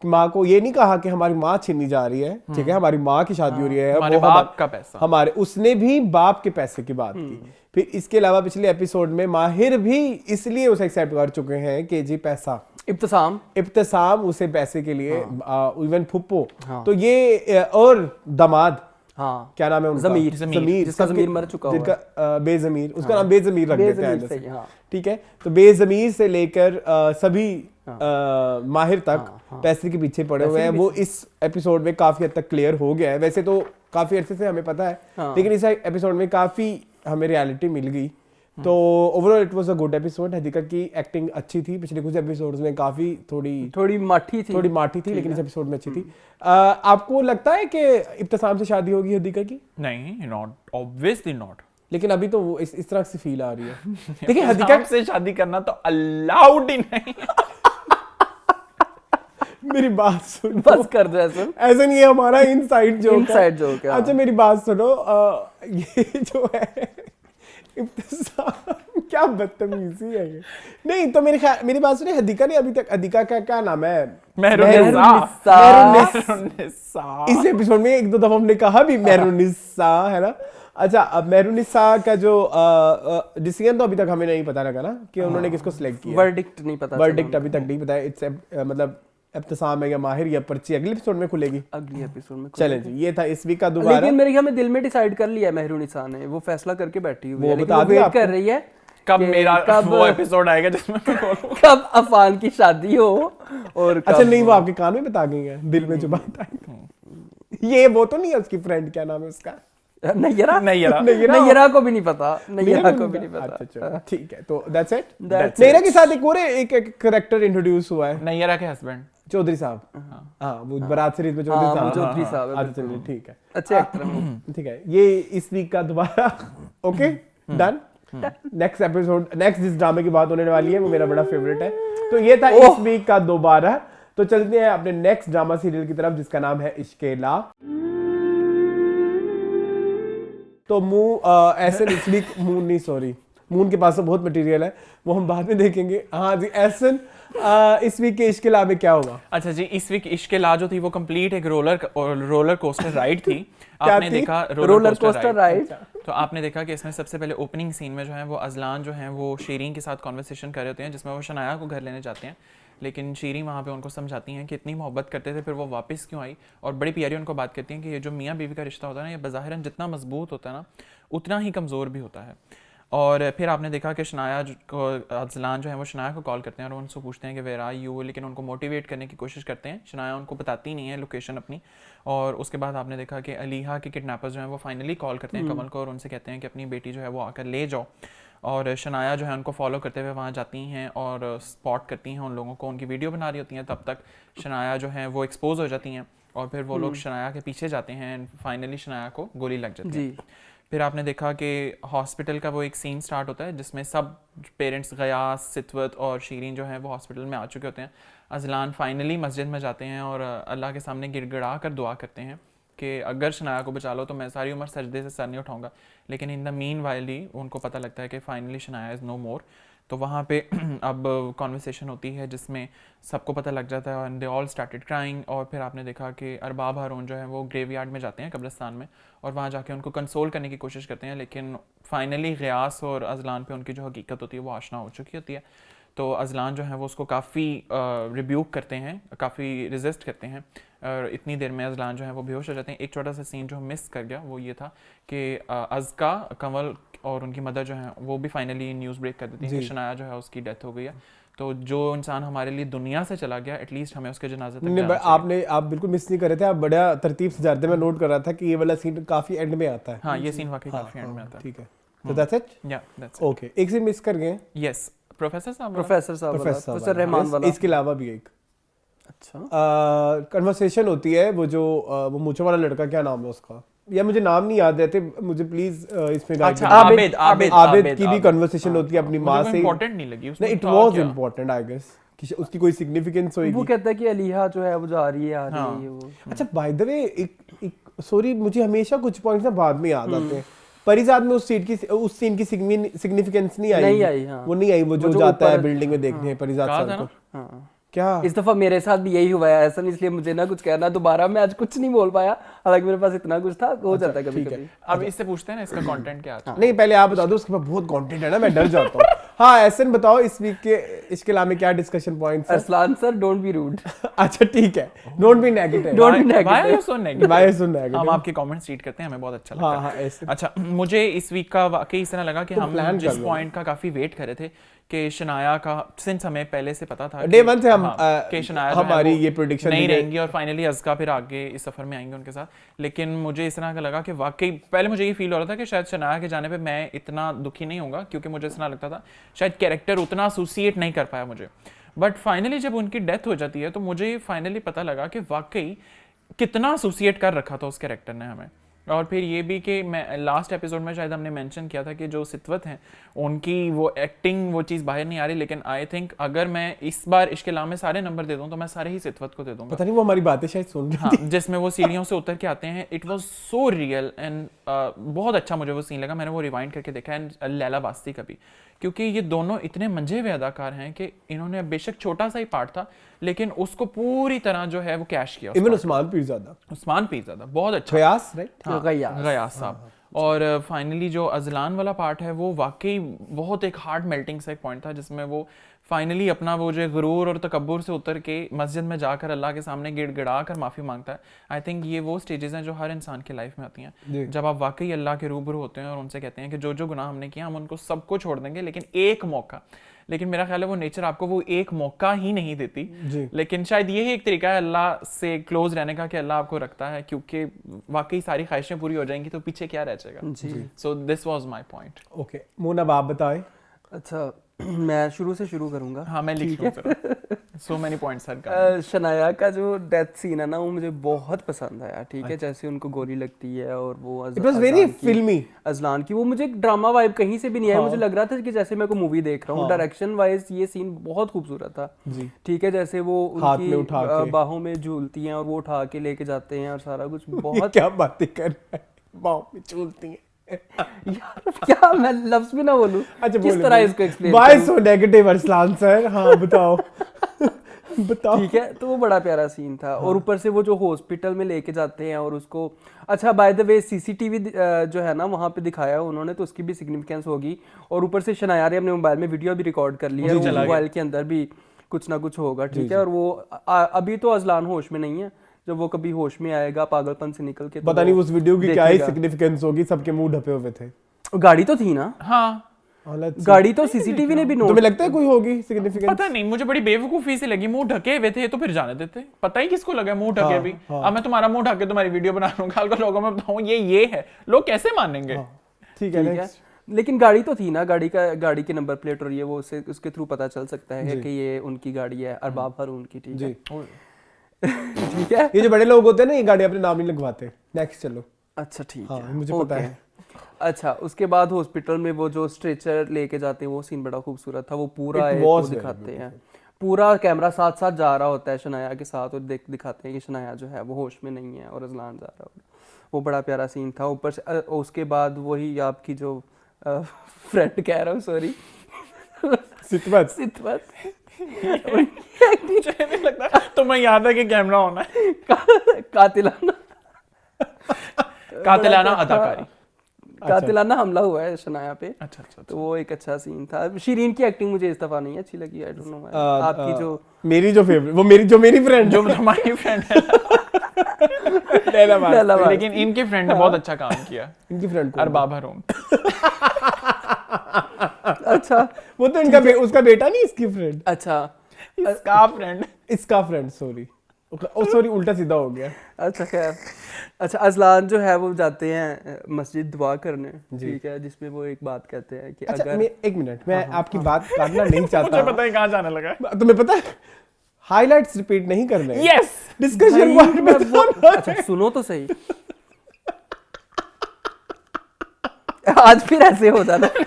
माँ को ये नहीं कहा कि हमारी माँ छीनी जा रही है, ठीक है, हमारी माँ की शादी हो रही है, हमारे वो बाप का पैसा, हमारे, उसने भी बाप के पैसे की बात की। फिर इसके अलावा पिछले एपिसोड में माहिर भी इसलिए उसे एक्सेप्ट कर चुके हैं कि जी पैसा, इब्तिसाम उसे पैसे के लिए, इवन फुप्पो, तो ये और दामाद, क्या नाम है उनका, ज़मीर, जिसका ज़मीर मर चुका है, जिनका बेज़मीर, उसका नाम बेज़मीर रख देते हैं, ठीक है। तो बेज़मीर से लेकर सभी माहिर तक पैसे के पीछे पड़े हुए हैं। वो इस एपिसोड में काफी हद तक क्लियर हो गया है। वैसे तो काफी अरसे से हमें पता है, लेकिन इस एपिसोड में काफी हमें रियलिटी मिल गई। तो overall it was a good episode. Hadika की एक्टिंग अच्छी थी, पिछले कुछ एपिसोड्स में काफी थोड़ी माठी थी, लेकिन इस एपिसोड में अच्छी थी। आपको लगता है कि इब्तिसाम से शादी होगी हदीका की? नहीं, नॉट, ऑब्वियसली नॉट। लेकिन अभी तो वो इस तरह से फील आ रही है। देखिए हदीका से शादी करना तो अलाउड ही नहीं। मेरी बात सुनो, बस कर दो ऐसा नहीं है, हमारा इनसाइड जोक है। अच्छा मेरी बात सुनो, ये जो है इब्तिसाम, क्या बदतमीजी है ये। नहीं तो मेरी बात सुनिए, हदीका ने अभी तक, हदीका का क्या नाम है, मेहरुनिसा। इस एपिसोड में एक दो दफा हमने कहा भी मेहरुनिसा, है ना। अच्छा, अब मेहरुनिसा का जो डिसीजन तो अभी तक हमें नहीं पता लगा ना कि उन्होंने किसको सिलेक्ट किया। वर्डिक्ट नहीं पता, वर्डिक्ट अभी तक नहीं पता है। इट्स मतलब इब्तिसाम है या माहिर, या पर्ची अगले एपिसोड में खुलेगी, अगले एपिसोड में। चलें जी, ये था इस वीक का दोबारा। लेकिन मेरे ख्याल में दिल में डिसाइड कर लिया है मेहरुनिसा ने, वो फैसला करके बैठी हुई है, लेकिन वो वेट कर रही है कब मेरा वो एपिसोड आएगा जिसमें मैं बोलूं कब अफान की शादी हो। और अच्छा नहीं, वो आपके कान में बता गई है, दिल में जो बात आई। ये वो तो नहीं है उसकी फ्रेंड, क्या नाम है उसका, नैयरा को भी नहीं पता, नैयरा को भी नहीं पता। अच्छा ठीक है, तो दैट्स इट। नैयरा के साथ एक और एक कैरेक्टर इंट्रोड्यूस हुआ है, नैयरा के हस्बैंड चौधरी साहब। हाँ, वो बारात सीरीज में चौधरी साहब। अच्छा चलिए ठीक है, अच्छे एक्टर हैं, ठीक है। ये इस वीक का दोबारा okay done. Next episode, next जिस ड्रामे की बात होने वाली है वो मेरा बड़ा फेवरेट है। तो ये था इस वीक का दोबारा। तो चलते हैं अपने नेक्स्ट ड्रामा सीरियल की तरफ, जिसका नाम है इश्क़े ला। तो एहसन इस वीक मून के पास तो बहुत मटेरियल है, वो हम बाद में देखेंगे। हाँ जी एहसन, इस वीक के इश्क़े ला में क्या हुआ? अच्छा जी, इस वीक इश्क़े ला जो थी वो कंप्लीट एक रोलर कोस्टर राइड थी। आपने देखा रोलर कोस्टर राइड, तो आपने देखा कि इसमें सबसे पहले ओपनिंग सीन में जो है वो अजलान जो है वो शीरीन के साथ कॉन्वर्सेशन कर रहे होते हैं, जिसमें वो शनाया को घर लेने जाते हैं। लेकिन शीरीन वहाँ पे उनको समझाती हैं कि इतनी मोहब्बत करते थे, फिर वो वापस क्यों आई, और बड़ी प्यारी उनको बात करती हैं कि ये जो मियाँ बीवी का रिश्ता होता है ना, ये बज़ाहिरन जितना मजबूत होता है ना, उतना ही कमज़ोर भी होता है। और फिर आपने देखा कि शनाया को, अजलान जो है वो शनाया को कॉल करते हैं और उनसे पूछते हैं कि वेयर आर यू, लेकिन उनको मोटिवेट करने की कोशिश करते हैं। शनाया उनको बताती नहीं है लोकेशन अपनी। और उसके बाद आपने देखा कि अलीहा के किडनैपर्स जो हैं वो फाइनली कॉल करते हैं कमल को और उनसे कहते हैं कि अपनी बेटी जो है वो आकर ले जाओ। और शनाया जो है उनको फॉलो करते हुए वहाँ जाती हैं और स्पॉट करती हैं उन लोगों को, उनकी वीडियो बना रही होती हैं। तब तक शनाया जो है वो एक्सपोज हो जाती हैं और फिर वो लोग शनाया के पीछे जाते हैं। फाइनली शनाया को गोली लग जाती है। फिर आपने देखा कि हॉस्पिटल का वो एक सीन स्टार्ट होता है जिसमें सब पेरेंट्स गयास, सितवत और शीरीन जो है वो हॉस्पिटल में आ चुके होते हैं। अजलान फाइनली मस्जिद में जाते हैं और अल्लाह के सामने गिड़गिड़ा कर दुआ करते हैं कि अगर शनाया को बचा लो तो मैं सारी उम्र सजदे से सर नहीं उठाऊंगा। लेकिन in the mean while he उनको पता लगता है कि फाइनली शनाया इज़ नो मोर। तो वहाँ पे अब कॉन्वर्सेशन होती है जिसमें सबको पता लग जाता है and they all started crying. और फिर आपने देखा कि अरबाब हारून जो है वो ग्रेवयार्ड में जाते हैं, कब्रिस्तान में, और वहाँ जाके उनको कंसोल करने की कोशिश करते हैं। लेकिन फाइनली गयास और अजलान पे उनकी जो हकीकत होती है वो आशना हो चुकी होती है। तो अजलान जो है वो उसको काफ़ी रिब्यूक करते हैं, काफ़ी रिजिस्ट करते हैं। और इतनी देर में अजलान जो है वो बेहोश हो जाते हैं। एक छोटा सा सीन जो मिस कर गया वो ये था कि अज़का, कंवल और उनकी मदर जो है वो भी फाइनली न्यूज़ ब्रेक कर देती है कि शनाया जो है उसकी डेथ हो गई है। तो जो इंसान हमारे लिए दुनिया से चला गया, एटलीस्ट हमें उसके जनाजे तक जाना चाहिए। आप बिल्कुल मिस नहीं कर रहे थे, आप बड़ा तरतीब से जा रहे थे। मैं नोट कर रहा था कि ये वाला सीन काफी एंड में आता है। हाँ, ये सीन वाकई काफी एंड में आता है। ठीक है, तो दैट्स इट। या दैट्स ओके, एक सीन मिस कर गए। यस, प्रोफेसर साहब प्रोफेसर रहमान वाला। इसके अलावा भी एक अच्छा कन्वर्सेशन होती है, वो जो वो मूछों वाला लड़का, क्या नाम है उसका, या मुझे नाम नहीं याद रहते, मुझे प्लीज इसमें गाइड। आबिद की भी कन्वर्सेशन होती है अपनी माँ से। इंपॉर्टेंट नहीं लगी उसमें, it was important I guess कि उसकी कोई सिग्निफिकेंस होगी। वो कहता है कि अलीहा जो है वो जा रही है, आ रही है वो। अच्छा बाय द वे, एक सॉरी, मुझे हमेशा कुछ पॉइंट्स ना बाद में याद आते हैं। परिजाद में उस सीन की सिग्निफिकेंस नहीं आई। नहीं आई, हाँ। वो नहीं आई, वो जो जाता है बिल्डिंग में देखने परिजाद सर को। क्या इस दफा मेरे साथ भी यही हुआ है ऐसा, इसलिए मुझे ना कुछ कहना दोबारा, मैं आज कुछ नहीं बोल पाया, हालांकि मेरे पास इतना कुछ था, हो जाता है कभी कभी। अब इससे पूछते हैं ना इसका कंटेंट क्या है। नहीं पहले आप बता दो, उसके पास बहुत कंटेंट है ना, मैं डर जाता हूँ। हाँ एहसन बताओ इस वीक के इसके अलावा में क्या डिस्कशन पॉइंट्स हैं? Arsalan sir don't be rude. अच्छा ठीक है, don't be negative. Don't be Why are you negative. so negative? Why are you so negative? हम आपके कमेंट्स रीड करते हैं, हमें बहुत अच्छा लगता हाँ है। हाँ ऐसे अच्छा, मुझे इस वीक का वाकई इस तरह लगा कि तुम हम plan जिस कर लो। पॉइंट का काफी वेट कर रहे थे कि शनाया का, सिंस हमें पहले से पता था Day one से हम, कि शनाया जो है हमारी वो ये prediction नहीं थी कि- रहेंगी और फाइनली अज़का फिर आगे इस सफर में आएंगे उनके साथ। लेकिन मुझे इस तरह का लगा कि वाकई पहले मुझे ये फील हो रहा था कि शायद शनाया के जाने पे मैं इतना दुखी नहीं होगा, क्योंकि मुझे इस तरह लगता था शायद कैरेक्टर उतना एसोसिएट नहीं कर पाया मुझे। बट फाइनली जब उनकी डेथ हो जाती है तो मुझे फाइनली पता लगा कि वाकई कितना एसोसिएट कर रखा था उस कैरेक्टर ने हमें। और फिर ये भी कि मैं लास्ट एपिसोड में शायद हमने मेंशन किया था कि जो सितवत हैं उनकी वो एक्टिंग वो चीज़ बाहर नहीं आ रही, लेकिन आई थिंक अगर मैं इस बार इश्क इलाम में सारे नंबर दे दूँ तो मैं सारे ही सितवत को दे दूंगा। पता नहीं वो हमारी बातें शायद सुन रही हाँ, जिसमें वो सीढ़ियों से उतर के आते हैं, it was so real and बहुत अच्छा मुझे वो सीन लगा। मैंने वो रिवाइंड करके देखा एंड लैला बास्ती का भी, क्योंकि ये दोनों इतने मंझे हुए अदाकार हैं कि इन्होंने बेशक छोटा सा ही पार्ट था लेकिन उसको पूरी तरह जो है वो कैश किया। इवन उस्मान पीरज़ादा, उस्मान पीरज़ादा बहुत अच्छा, गयास राइट, हाँ, गयास साहब। और फाइनली जो अजलान वाला पार्ट है वो वाकई बहुत एक हार्ट मेल्टिंग सा एक पॉइंट था, जिसमें वो फाइनली अपना वो जो गुरूर और तकब्बुर से उतर के मस्जिद में जाकर अल्लाह के सामने गिड़गिड़ा कर माफ़ी मांगता है। आई थिंक ये वो स्टेजेस हैं जो हर इंसान की लाइफ में आती हैं, जब आप वाकई अल्लाह के रूबरू होते हैं और उनसे कहते हैं कि जो जो गुनाह हमने किया हम उनको सबको छोड़ देंगे लेकिन एक मौका। लेकिन मेरा ख्याल है वो नेचर आपको वो एक मौका ही नहीं देती, लेकिन शायद यही एक तरीका है अल्लाह से क्लोज रहने का कि अल्लाह आपको रखता है, क्योंकि वाकई सारी ख्वाहिशें पूरी हो जाएंगी तो पीछे क्या रह जाएगा। So this was my point. Okay Mona आप बताएं। अच्छा मैं शुरू से शुरू करूंगा। हाँ मैं लिख लूँ, सो मेनी पॉइंट्स हर शनाया का जो डेथ सीन है ना वो मुझे बहुत पसंद आया। ठीक है, जैसे उनको गोली लगती है और वो इट वाज वेरी फिल्मी, अजलान की वो मुझे एक ड्रामा वाइब कहीं से भी नहीं आया। मुझे लग रहा था कि जैसे मैं कोई मूवी देख रहा हूँ। डायरेक्शन वाइज ये सीन बहुत खूबसूरत था। ठीक है, जैसे वो उनकी बाहों में झूलती हैं और वो उठा के लेके जाते हैं और सारा कुछ बहुत क्या बातें कर रहे हैं, बाहों में झूलती हैं यार क्या मैं लफ्ज भी ना बोलूं। अच्छा किस तरह इसको explain why so negative Arsalan sir? हाँ बताओ बताओ। ठीक है, तो वो बड़ा प्यारा सीन था। और ऊपर से वो जो हॉस्पिटल में लेके जाते हैं और उसको, अच्छा बाय द वे सीसीटीवी जो है ना वहाँ पे दिखाया उन्होंने, तो उसकी भी सिग्निफिकेंस होगी। और ऊपर से शनाया ने अपने मोबाइल में वीडियो भी रिकॉर्ड कर लिया है, मोबाइल के अंदर भी कुछ ना कुछ होगा। ठीक है, और वो अभी तो अजलान होश में नहीं है, जब वो कभी होश में आएगा पागलपन से निकल के, पता नहीं उस वीडियो की क्या ही सिग्निफिकेंस होगी। सबके मुंह ढपे हुए थे, गाड़ी तो थी ना। हाँ गाड़ी तो सीसीटीवी ने भी नोट। तुम्हें लगता है कोई होगी सिग्निफिकेंस? पता नहीं, मुझे बड़ी बेवकूफी से लगी। मुंह ढके हुए थे तो फिर जाने देते, पता ही किसको लगा मुंह ढके भी। अब मैं तुम्हारा मुंह ढक के तुम्हारी वीडियो बना लूंगा, कल को लोगों में बताऊं ये है, लोग कैसे मानेंगे? ठीक है, लेकिन गाड़ी तो थी ना, गाड़ी के नंबर प्लेट और ये वो उसके थ्रू पता चल सकता है कि ये उनकी गाड़ी है, अरबाब हारून की। ठीक है ठीक है, ये जो बड़े लोग होते हैं ना ये गाड़ी अपने नाम नहीं लगवाते। नेक्स्ट चलो। अच्छा ठीक है, मुझे पता है। अच्छा उसके बाद हॉस्पिटल में वो जो स्ट्रेचर लेके जाते हैं वो सीन बड़ा खूबसूरत था। वो पूरा दिखाते हैं, पूरा कैमरा साथ साथ जा रहा होता है शनाया के साथ और दिखाते हैं कि शनाया जो है वो होश में नहीं है और अजलान जा रहा है। वो बड़ा प्यारा सीन था। ऊपर से उसके बाद वही आपकी जो फ्रेंड कह रहा हूँ, सॉरी सितवत मुझे नहीं लगता तुम्हें याद है कि कैमरा होना है। कातिलाना अदाकारी, कातिलाना हमला हुआ है शनाया पे। अच्छा। तो वो एक अच्छा सीन था। शिरीन की एक्टिंग मुझे इस दफा नहीं अच्छी लगी। आई डोंट नो आपकी जो मेरी जो फेवरेट, वो मेरी फ्रेंड जो तुम्हारी फ्रेंड है लेकिन इनके फ्रेंड ने बहुत अच्छा काम किया। इनकी फ्रेंड अरबाब हारून। अच्छा वो तो इनका उसका बेटा नहीं, इसकी फ्रेंड। अच्छा इसका फ्रेंड सॉरी उल्टा सीधा हो गया। अच्छा खैर, अच्छा अजलान जो है वो जाते हैं मस्जिद दुआ करने। ठीक है, जिसमें वो एक बात कहते हैं कि अच्छा, अगर एक मिनट मैं आपकी बात काटना नहीं चाहता। मुझे पता है कहाँ जाने लगा। तुम्हें पता है हाइलाइट्स रिपीट नहीं करने। Yes, discussion. अच्छा सुनो तो सही, आज फिर ऐसे हो जाता है।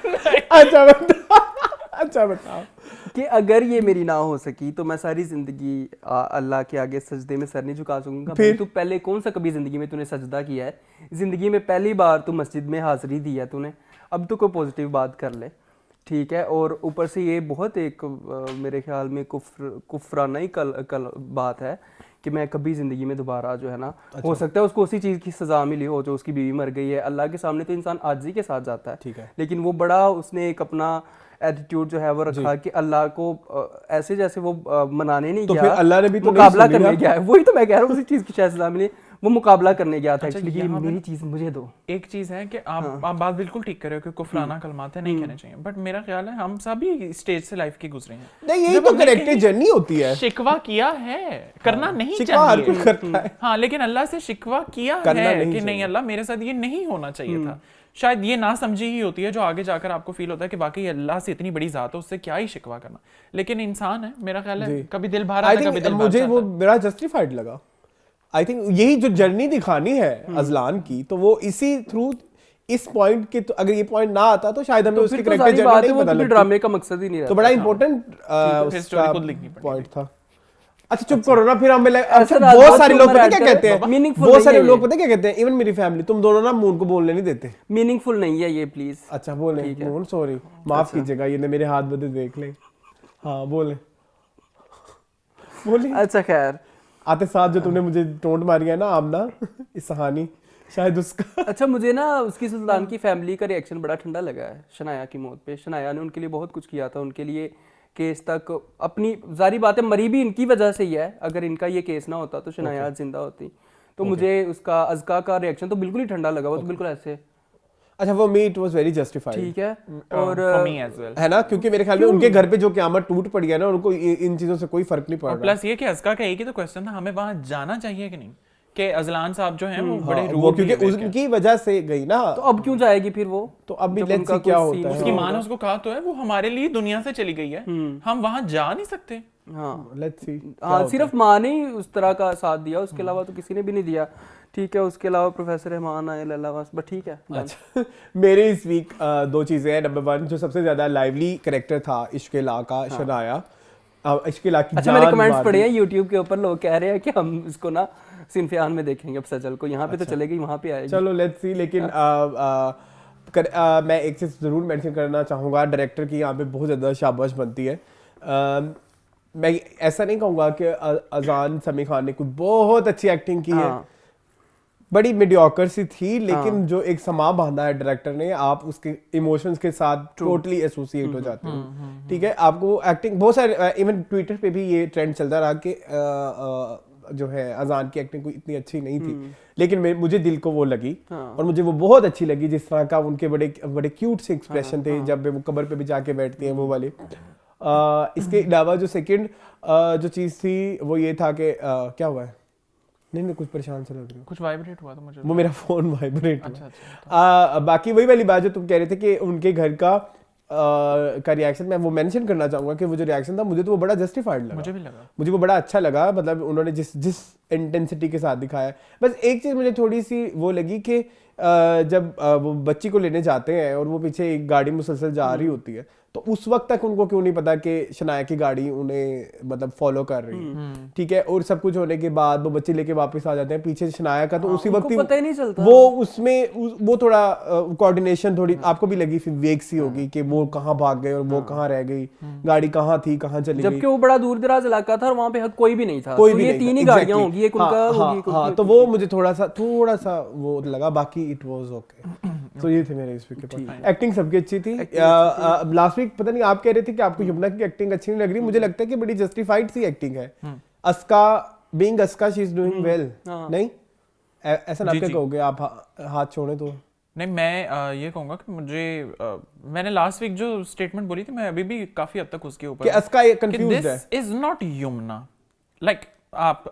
अच्छा बताओ कि अगर ये मेरी ना हो सकी तो मैं सारी जिंदगी अल्लाह के आगे सजदे में सर नहीं झुका सकूंगा। फिर तू पहले कौन सा कभी जिंदगी में तूने सजदा किया है? जिंदगी में पहली बार तू मस्जिद में हाजिरी दी है तूने, अब तो कोई पॉजिटिव बात कर ले। ठीक है, और ऊपर से ये बहुत एक मेरे ख्याल में कुफराना ही कल बात है कि मैं कभी ज़िंदगी में दोबारा जो है ना, हो सकता है उसको उसी चीज़ की सज़ा मिली हो जो उसकी बीवी मर गई है। अल्लाह के सामने तो इंसान आजिज़ी के साथ जाता है, ठीक है, लेकिन वो बड़ा उसने एक अपना एटीट्यूड जो है वो रखा कि अल्लाह को ऐसे जैसे वो मनाने नहीं तो गया, फिर अल्लाह ने भी तो मुकाबला करने गया है। वही तो मैं कह रहा हूँ, उसी चीज़ की शायद सज़ा मिली, वो मुकाबला करने गया था एक्चुअली कि मेरी चीज़ मुझे दो। एक चीज़ है कि आप बात बिल्कुल ठीक कर रहे हो कि कुफराना कलमात है, नहीं कहने चाहिए, बट मेरा ख्याल है हम सभी स्टेज से लाइफ की गुजरे हैं। नहीं, यही तो करेक्टर जर्नी होती है। शिकवा किया है, करना नहीं शिकवा हर कोई चाहिए, करता है। हाँ, लेकिन अल्लाह से शिकवा किया है कि नहीं अल्लाह मेरे साथ ये नहीं होना चाहिए था। शायद ये ना समझी ही होती है जो आगे जाकर आपको फील होता है कि वाकई अल्लाह से इतनी बड़ी जात है, उससे क्या ही शिकवा करना। लेकिन इंसान है, मेरा ख्याल है कभी दिल भरा था, कभी दिल मुझे वो बड़ा जस्टिफाइड लगा। आई थिंक यही जो जर्नी दिखानी है अजलान की, तो वो इसी थ्रू इस पॉइंट के, तो अगर ये पॉइंट ना आता तो शायद हमें उसकी करेक्टर जर्नी नहीं पता लगती। ड्रामे का मकसद ही नहीं रहता। तो बड़ा इंपॉर्टेंट स्टोरी खुद लिखनी पॉइंट था। अच्छा चुप करो ना, फिर हमें बहुत सारे लोग पता क्या कहते हैं, बहुत सारे लोग पता क्या कहते हैं, इवन मेरी फैमिली, तुम दोनों ना मून को बोलने नहीं देते। मीनिंगफुल नहीं है ये, प्लीज। अच्छा बोले मून, सॉरी माफ कीजिएगा, ये मेरे हाथ बदे देख ले। हाँ बोले बोले। अच्छा खैर, आते साथ जो तुमने मुझे टोंट मारी है ना आमना, इस कहानी शायद उसका। अच्छा मुझे ना उसकी सुल्तान की फैमिली का रिएक्शन बड़ा ठंडा लगा है शनाया की मौत पे। शनाया ने उनके लिए बहुत कुछ किया था, उनके लिए केस तक अपनी जारी बातें, मरी भी इनकी वजह से ही है। अगर इनका ये केस ना होता तो शनाया आज जिंदा होती। तो मुझे उसका अज़का का रिएक्शन तो बिल्कुल ही ठंडा लगा, वो तो बिल्कुल ऐसे। अच्छा वो me it was very justified, ठीक है, और फॉर मी एज वेल, है ना, क्योंकि मेरे ख्याल में उनके घर पे जो क़यामत टूट पड़ी है ना, उनको इन चीजों से कोई फर्क नहीं पड़ रहा। प्लस ये कि अज़का का एक ही तो क्वेश्चन था, हमें वहां जाना चाहिए कि नहीं, कि अजलान साहब जो हैं वो बड़े रूड, क्योंकि उनकी वजह से गई ना, तो अब क्यों जाएगी फिर वो? तो अब भी लेट्स सी क्या होता है। उसकी मां ने उसको कहा तो है वो हमारे लिए दुनिया से चली गई है, हम वहां जा नहीं सकते। हाँ लेट्स सी। हाँ, सिर्फ माँ ने ही उस तरह का साथ दिया, उसके अलावा तो किसी ने भी नहीं दिया। ठीक है, उसके अलावा प्रोफेसर रहमान आए बस, बट ठीक है। अच्छा मेरे इस वीक दो चीजें हैं। नंबर 1 जो सबसे ज्यादा लाइवली कैरेक्टर था इश्क-ए-ला का, शनाया। इश्क-ए-ला की अच्छा मैंने कमेंट्स पढ़े हैं यूट्यूब के ऊपर, लोग कह रहे हैं कि हम इसको ना सिनफियान में देखेंगे अब सजल को, यहाँ पे तो चलेगी वहाँ पे आएगी। चलो लेट्स सी। लेकिन मैं एक चीज जरूर मेंशन करना चाहूँगा, डायरेक्टर की यहाँ पे बहुत ज़्यादा शाबाश बनती है। मैं ऐसा नहीं कहूँगा कि अजान समी खान ने कुछ बहुत अच्छी एक्टिंग की है, बड़ी मीडियोकर सी थी, लेकिन जो एक समा बांधा है डायरेक्टर ने, आप उसके इमोशंस के साथ टोटली एसोसिएट हो जाते हो। ठीक है, आपको एक्टिंग बहुत सारे, इवन ट्विटर पे भी ये ट्रेंड चलता रहा कि जो है अजान की एक्टिंग कोई इतनी अच्छी नहीं थी, लेकिन मुझे दिल को वो लगी। और मुझे वो बहुत अच्छी लगी, जिस तरह का उनके बड़े बड़े क्यूट से एक्सप्रेशन थे जब वो कब्र पे भी जाके बैठती हैं वो वाले। इसके अलावा जो सेकंड जो चीज़ थी वो ये था कि क्या हुआ है, नहीं कुछ परेशान से लग रही, कुछ वाइब्रेट हुआ था मुझे, वो मेरा फोन वाइब्रेट हुआ। अच्छा। बाकी वही वाली बात जो तुम कह रहे थे कि उनके घर का रिएक्शन, मैं वो मेंशन करना चाहूँगा कि वो जो रिएक्शन था मुझे तो वो बड़ा जस्टिफाइड लगा, मुझे भी लगा, मुझे वो बड़ा अच्छा लगा। मतलब उन्होंने जिस इंटेंसिटी के साथ दिखाया। बस एक चीज़ मुझे थोड़ी सी वो लगी कि जब वो बच्ची को लेने जाते हैं और वो पीछे एक गाड़ी मुसलसल जा रही होती है, तो उस वक्त तक उनको क्यों नहीं पता कि शनाया की गाड़ी उन्हें मतलब फॉलो कर रही है। ठीक है, और सब कुछ होने के बाद वो बच्चे लेके वापस आ जाते हैं पीछे शनाया का, तो उसी वक्त पता ही नहीं चलता वो उसमें वो थोड़ा कोऑर्डिनेशन थोड़ी आपको भी लगी फिर वेग सी होगी कि वो कहाँ भाग गए और वो कहाँ रह गई, गाड़ी कहाँ थी कहाँ चली गई, जबकि वो बड़ा दूर दराज इलाका था और वहाँ पे कोई भी नहीं था, कोई भी नहीं, 3 ही गाड़ियाँ होंगी, एक उनका होगी। हाँ, तो वो मुझे थोड़ा सा वो लगा, बाकी इट वाज ओके। तो ये थे मेरे इस वीक के पास। एक्टिंग सबकी अच्छी थी। लास्ट वीक पता नहीं आप कह रहे थे कि आपको यमुना की एक्टिंग अच्छी नहीं लग रही, मुझे लगता है कि बड़ी जस्टिफाइड सी एक्टिंग है। Aska being Aska she is doing well, नहीं ऐसा ना क्या कहोगे आप, हाथ छोड़े तो नहीं, मैं ये कहूंगा कि मुझे मैंने लास्ट वीक जो स्टेटमेंट बोली थी, मैं अभी भी काफी हद तक उसके ऊपर कि अस्का कंफ्यूज्ड है, this is not Yamuna. Like आप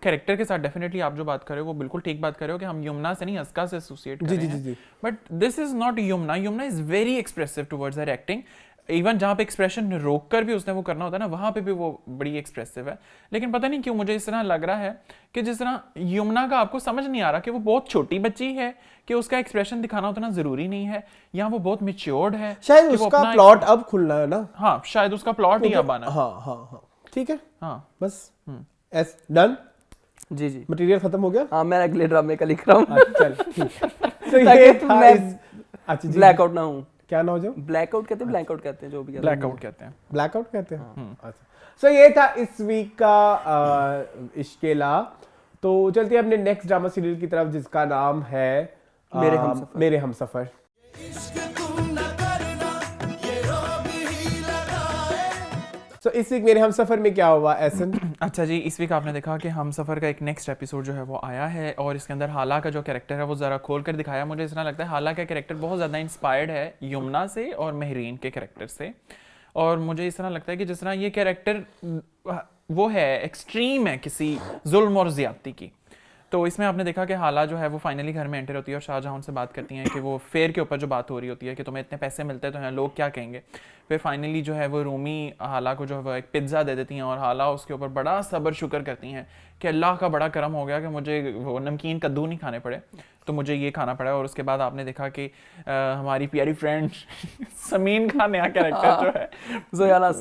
कैरेक्टर के साथ डेफिनेटली आप जो बात कर रहे हो वो बिल्कुल ठीक बात कर रहे हो कि हम यमुना से नहीं अस्का से एसोसिएट कर रहे हैं, but this is not Yamuna. Yamuna is very expressive towards her acting. Even जहाँ पे एक्सप्रेशन रोक कर भी उसने वो करना होता है ना, वहाँ पे भी वो बड़ी एक्सप्रेसिव है। लेकिन पता नहीं क्यों मुझे इस तरह लग रहा है कि जिस तरह यमुना का आपको समझ नहीं आ रहा कि वो बहुत छोटी बच्ची है, कि उसका एक्सप्रेशन दिखाना उतना जरूरी नहीं है, या वो बहुत मैच्योर्ड है, शायद उसका प्लॉट अब खुलना है ना। हाँ, शायद उसका प्लॉट ही अब आना है। हाँ ठीक है, हाँ बस एस डन। जी मटेरियल खत्म हो गया। हाँ, मैं अगले ड्रामे का लिख रहा हूँ। चल ठीक है, तो ये था ब्लैकआउट ना हूँ। क्या ना हो जाओ? ब्लैकआउट कहते हैं, ब्लैकआउट कहते हैं, जो भी ब्लैकआउट कहते हैं। ब्लैकआउट कहते हैं। अच्छा, सो ये था इस वीक का इश्केला। तो चलते हैं अपने नेक्स्ट ड्रामा सीरियल की तरफ, जिसका नाम है मेरे हमसफर। So, इस वीक मेरे हमसफर में क्या हुआ एहसन? अच्छा जी, इस वीक आपने देखा कि हमसफर का एक नेक्स्ट एपिसोड जो है वो आया है और इसके अंदर हाला का जो कैरेक्टर है वो ज़रा खोल कर दिखाया। मुझे इस तरह लगता है हाला का कैरेक्टर बहुत ज़्यादा इंस्पायर्ड है यमुना से और महरीन के कैरेक्टर से, और मुझे इस तरह लगता है कि जिस तरह ये कैरेक्टर वो है एक्सट्रीम है किसी जुल्म और ज़्यादती की। तो इसमें आपने देखा कि हाला जो है वो फाइनली घर में एंटर होती है और शाहजहां उनसे बात करती हैं कि वो फेयर के ऊपर जो बात हो रही होती है कि तुम्हें इतने पैसे मिलते हैं तो यहाँ लोग क्या कहेंगे। फिर फाइनली जो है वो रूमी हाला को जो है वो एक पिज़्ज़ा दे देती हैं और हाला उसके ऊपर बड़ा सब्र शुक्र करती हैं कि अल्लाह का बड़ा करम हो गया कि मुझे वो नमकीन कद्दू नहीं खाने पड़े, तो मुझे ये खाना पड़ा। और उसके बाद आपने देखा कि हमारी प्यारी फ्रेंड समीन का नया कैरेक्टर जो है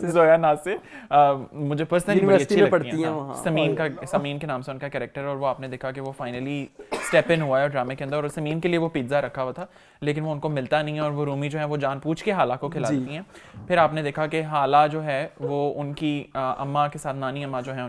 जोया नासिर मुझे पर्सनली बड़ी अच्छी लगती है। समीन के नाम से उनका कैरेक्टर, और वो आपने देखा कि वो फाइनली स्टेप इन हुआ है ड्रामे के अंदर, और समीन के लिए वो पिज़्ज़ा रखा हुआ था लेकिन वो उनको मिलता नहीं है और वो रूमी जो है वो जानबूझ के हाला को खिला देती हैं। फिर आपने देखा कि हाला जो है वो उनकी अम्मा के साथ, नानी अम्मा जो है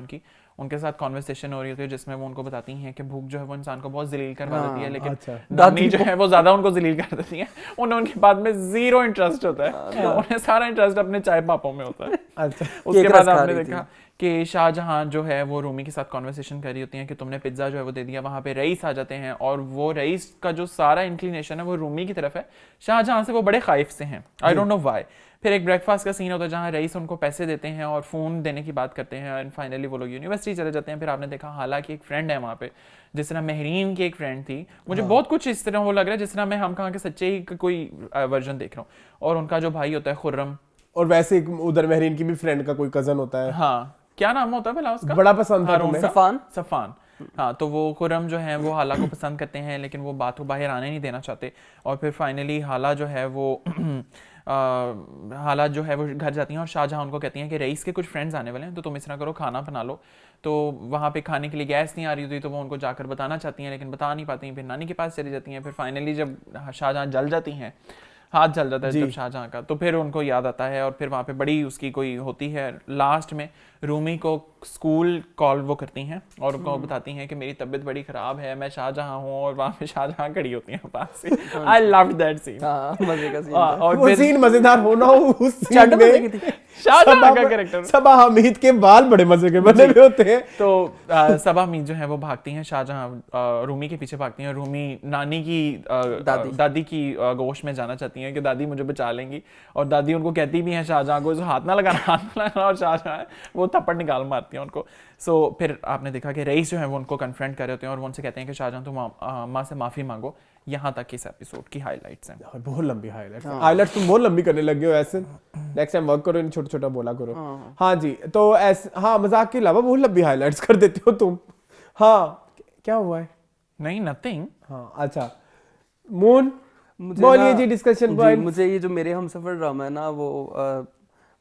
उनके साथ कॉन्वर्सेशन हो रही होती है जिसमें वो उनको बताती हैं कि भूख जो है वो इंसान को बहुत जलील करवा देती है, लेकिन दादी जो है वो ज्यादा उनको जलील कर देती हैं। उन्हें उनकी बात में जीरो इंटरेस्ट होता है, उन्हें सारा इंटरेस्ट अपने चाय पापों में होता है। उसके बाद आपने देखा कि शाहजहां जो है वो रूमी के साथ कॉन्वर्सेशन कर रही होती हैं कि तुमने पिज्ज़ा जो है वो दे दिया। वहाँ पे रईस आ जाते हैं और वो रईस का जो सारा इंक्लिनेशन है वो रूमी की तरफ है, शाहजहां से वो बड़े खाइफ से हैं, आई डोंट नो व्हाई। फिर एक ब्रेकफास्ट का सीन होता है जहाँ रईस उनको पैसे देते हैं और फ़ोन देने की बात करते हैं, एंड फाइनली वो लोग यूनिवर्सिटी चले जाते हैं। फिर आपने देखा हालांकि एक फ्रेंड है वहाँ पे, जिस तरह महरीन की एक फ्रेंड थी, मुझे बहुत कुछ इस तरह वो लग रहा है जिस तरह मैं हम कहाँ के सच्चे ही कोई वर्जन देख रहा हूँ। और उनका जो भाई होता है खुर्रम, और वैसे उधर महरीन की भी फ्रेंड का कोई कजन होता है, हाँ क्या नाम होता है भला उसका, बड़ा पसंद था तुम्हें, सफान। हाँ, तो वो खुर्रम जो है वो हाला को पसंद करते हैं लेकिन वो बात को बाहर आने नहीं देना चाहते। और फिर फाइनली हाला जो है वो हाला जो है वो घर जाती हैं और शाहजहां उनको कहती हैं कि रईस के कुछ फ्रेंड्स आने वाले हैं तो तुम इस तरह करो खाना बना लो। तो वहाँ पे खाने के लिए गैस नहीं आ रही होती तो वो उनको जाकर बताना चाहती हैं लेकिन बता नहीं पाती, फिर नानी के पास चली जाती हैं। फिर फाइनली जब शाहजहां जल जाती हैं, हाथ जल जाता है जब शाहजहां का, तो फिर उनको याद आता है और फिर वहाँ पे बड़ी उसकी कोई होती है। लास्ट में रूमी को स्कूल कॉल वो करती हैं और उनको बताती हैं कि मेरी तबीयत बड़ी ख़राब है, मैं शाहजहां हूँ, और वहाँ पे शाहजहां खड़ी होती हैं पास से। आई लव दैट सीन, मजे का सीन। और वो सीन मजेदार होना हो उस सीन में शाहजहां का कैरेक्टर, सबा हमीद के बाल बड़े मजे के बने हुए होते हैं। तो सबा हमीद जो है वो भागती हैं, शाहजहां रूमी के पीछे भागती हैं। रूमी नानी की दादी की गोश में जाना चाहती हैं कि दादी मुझे बचा लेंगी, और दादी उनको कहती भी हैं शाहजहां को हाथ ना लगाना, हाथ ना लगाना, और शाहजहां वो थप्पड़ निकाल मारती हैं उनको। सो फिर आपने देखा कि रईस जो है वो उनको कन्फ्रंट कर रहे होते हैं और वो उनसे कहते हैं कि शाहजहां तुम माँ से माफ़ी मांगो। यहाँ तक इस एपिसोड की हाइलाइट्स हैं। बहुत लंबी हाइलाइट्स तुम बहुत लंबी करने लगे हो ऐसे, नेक्स्ट टाइम वर्क करो, इन छोटा छोटा बोला करो। हाँ जी, तो ऐसे हाँ मजाक के अलावा बहुत लंबी हाइलाइट्स कर देते हो तुम। हाँ क्या हुआ है? नहीं नथिंग। हाँ अच्छा मून बोलिए जी, डिस्कशन पॉइंट। मुझे ये जो मेरे हमसफर ड्रामा है ना वो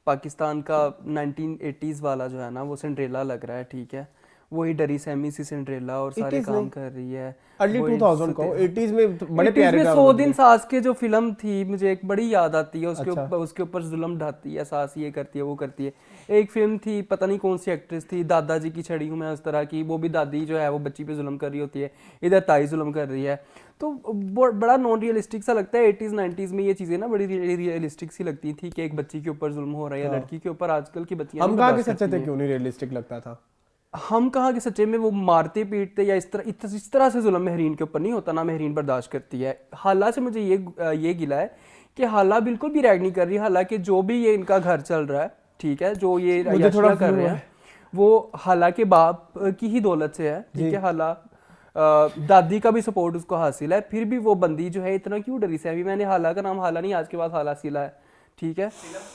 पाकिस्तान का 1980s वाला जो है ना वो सिंड्रेला लग रहा है, ठीक है, वही डरी सहमी सी सिंड्रेला और सारे काम कर रही है। अर्ली 2000 को 80s में बड़े प्यारे का 100 दिन सास के जो फिल्म थी मुझे एक बड़ी याद आती है, उसके ऊपर जुल्म ढाती है सास, ये करती है वो करती है। एक फिल्म थी पता नहीं कौन सी एक्ट्रेस थी, दादाजी की छड़ी हूँ मैं उस तरह की, वो भी दादी जो है वो बच्ची पे जुल्म कर रही होती है, इधर ताई जुल्म कर रही है। तो बड़ा नॉन रियलिस्टिक सा लगता है। 80s 90s में ये चीज़ें ना बड़ी रियलिस्टिक सी लगती थी कि एक बच्ची के ऊपर जुल्म हो रहा है या लड़की के ऊपर। आजकल की बच्चियां हम कहाँ के सच्चे थे, क्यों नहीं रियलिस्टिक लगता था? हम कहाँ के सच्चे में वो मारते पीटते या इस तरह से जुल्म महरीन के ऊपर नहीं होता ना, महरीन बर्दाश्त करती है। हाला से मुझे ये गिला है कि हाला बिल्कुल भी रैग नहीं कर रही। हालांकि जो भी ये इनका घर चल रहा है, ठीक है, जो ये याशिया कर रहे हैं वो हाला के बाप की ही दौलत से है, ठीक है। हाला दादी का भी सपोर्ट उसको हासिल है, फिर भी वो बंदी जो है इतना क्यों डरी से। अभी मैंने हाला का नाम हाला नहीं, आज के बाद हाला सिला है, ठीक है।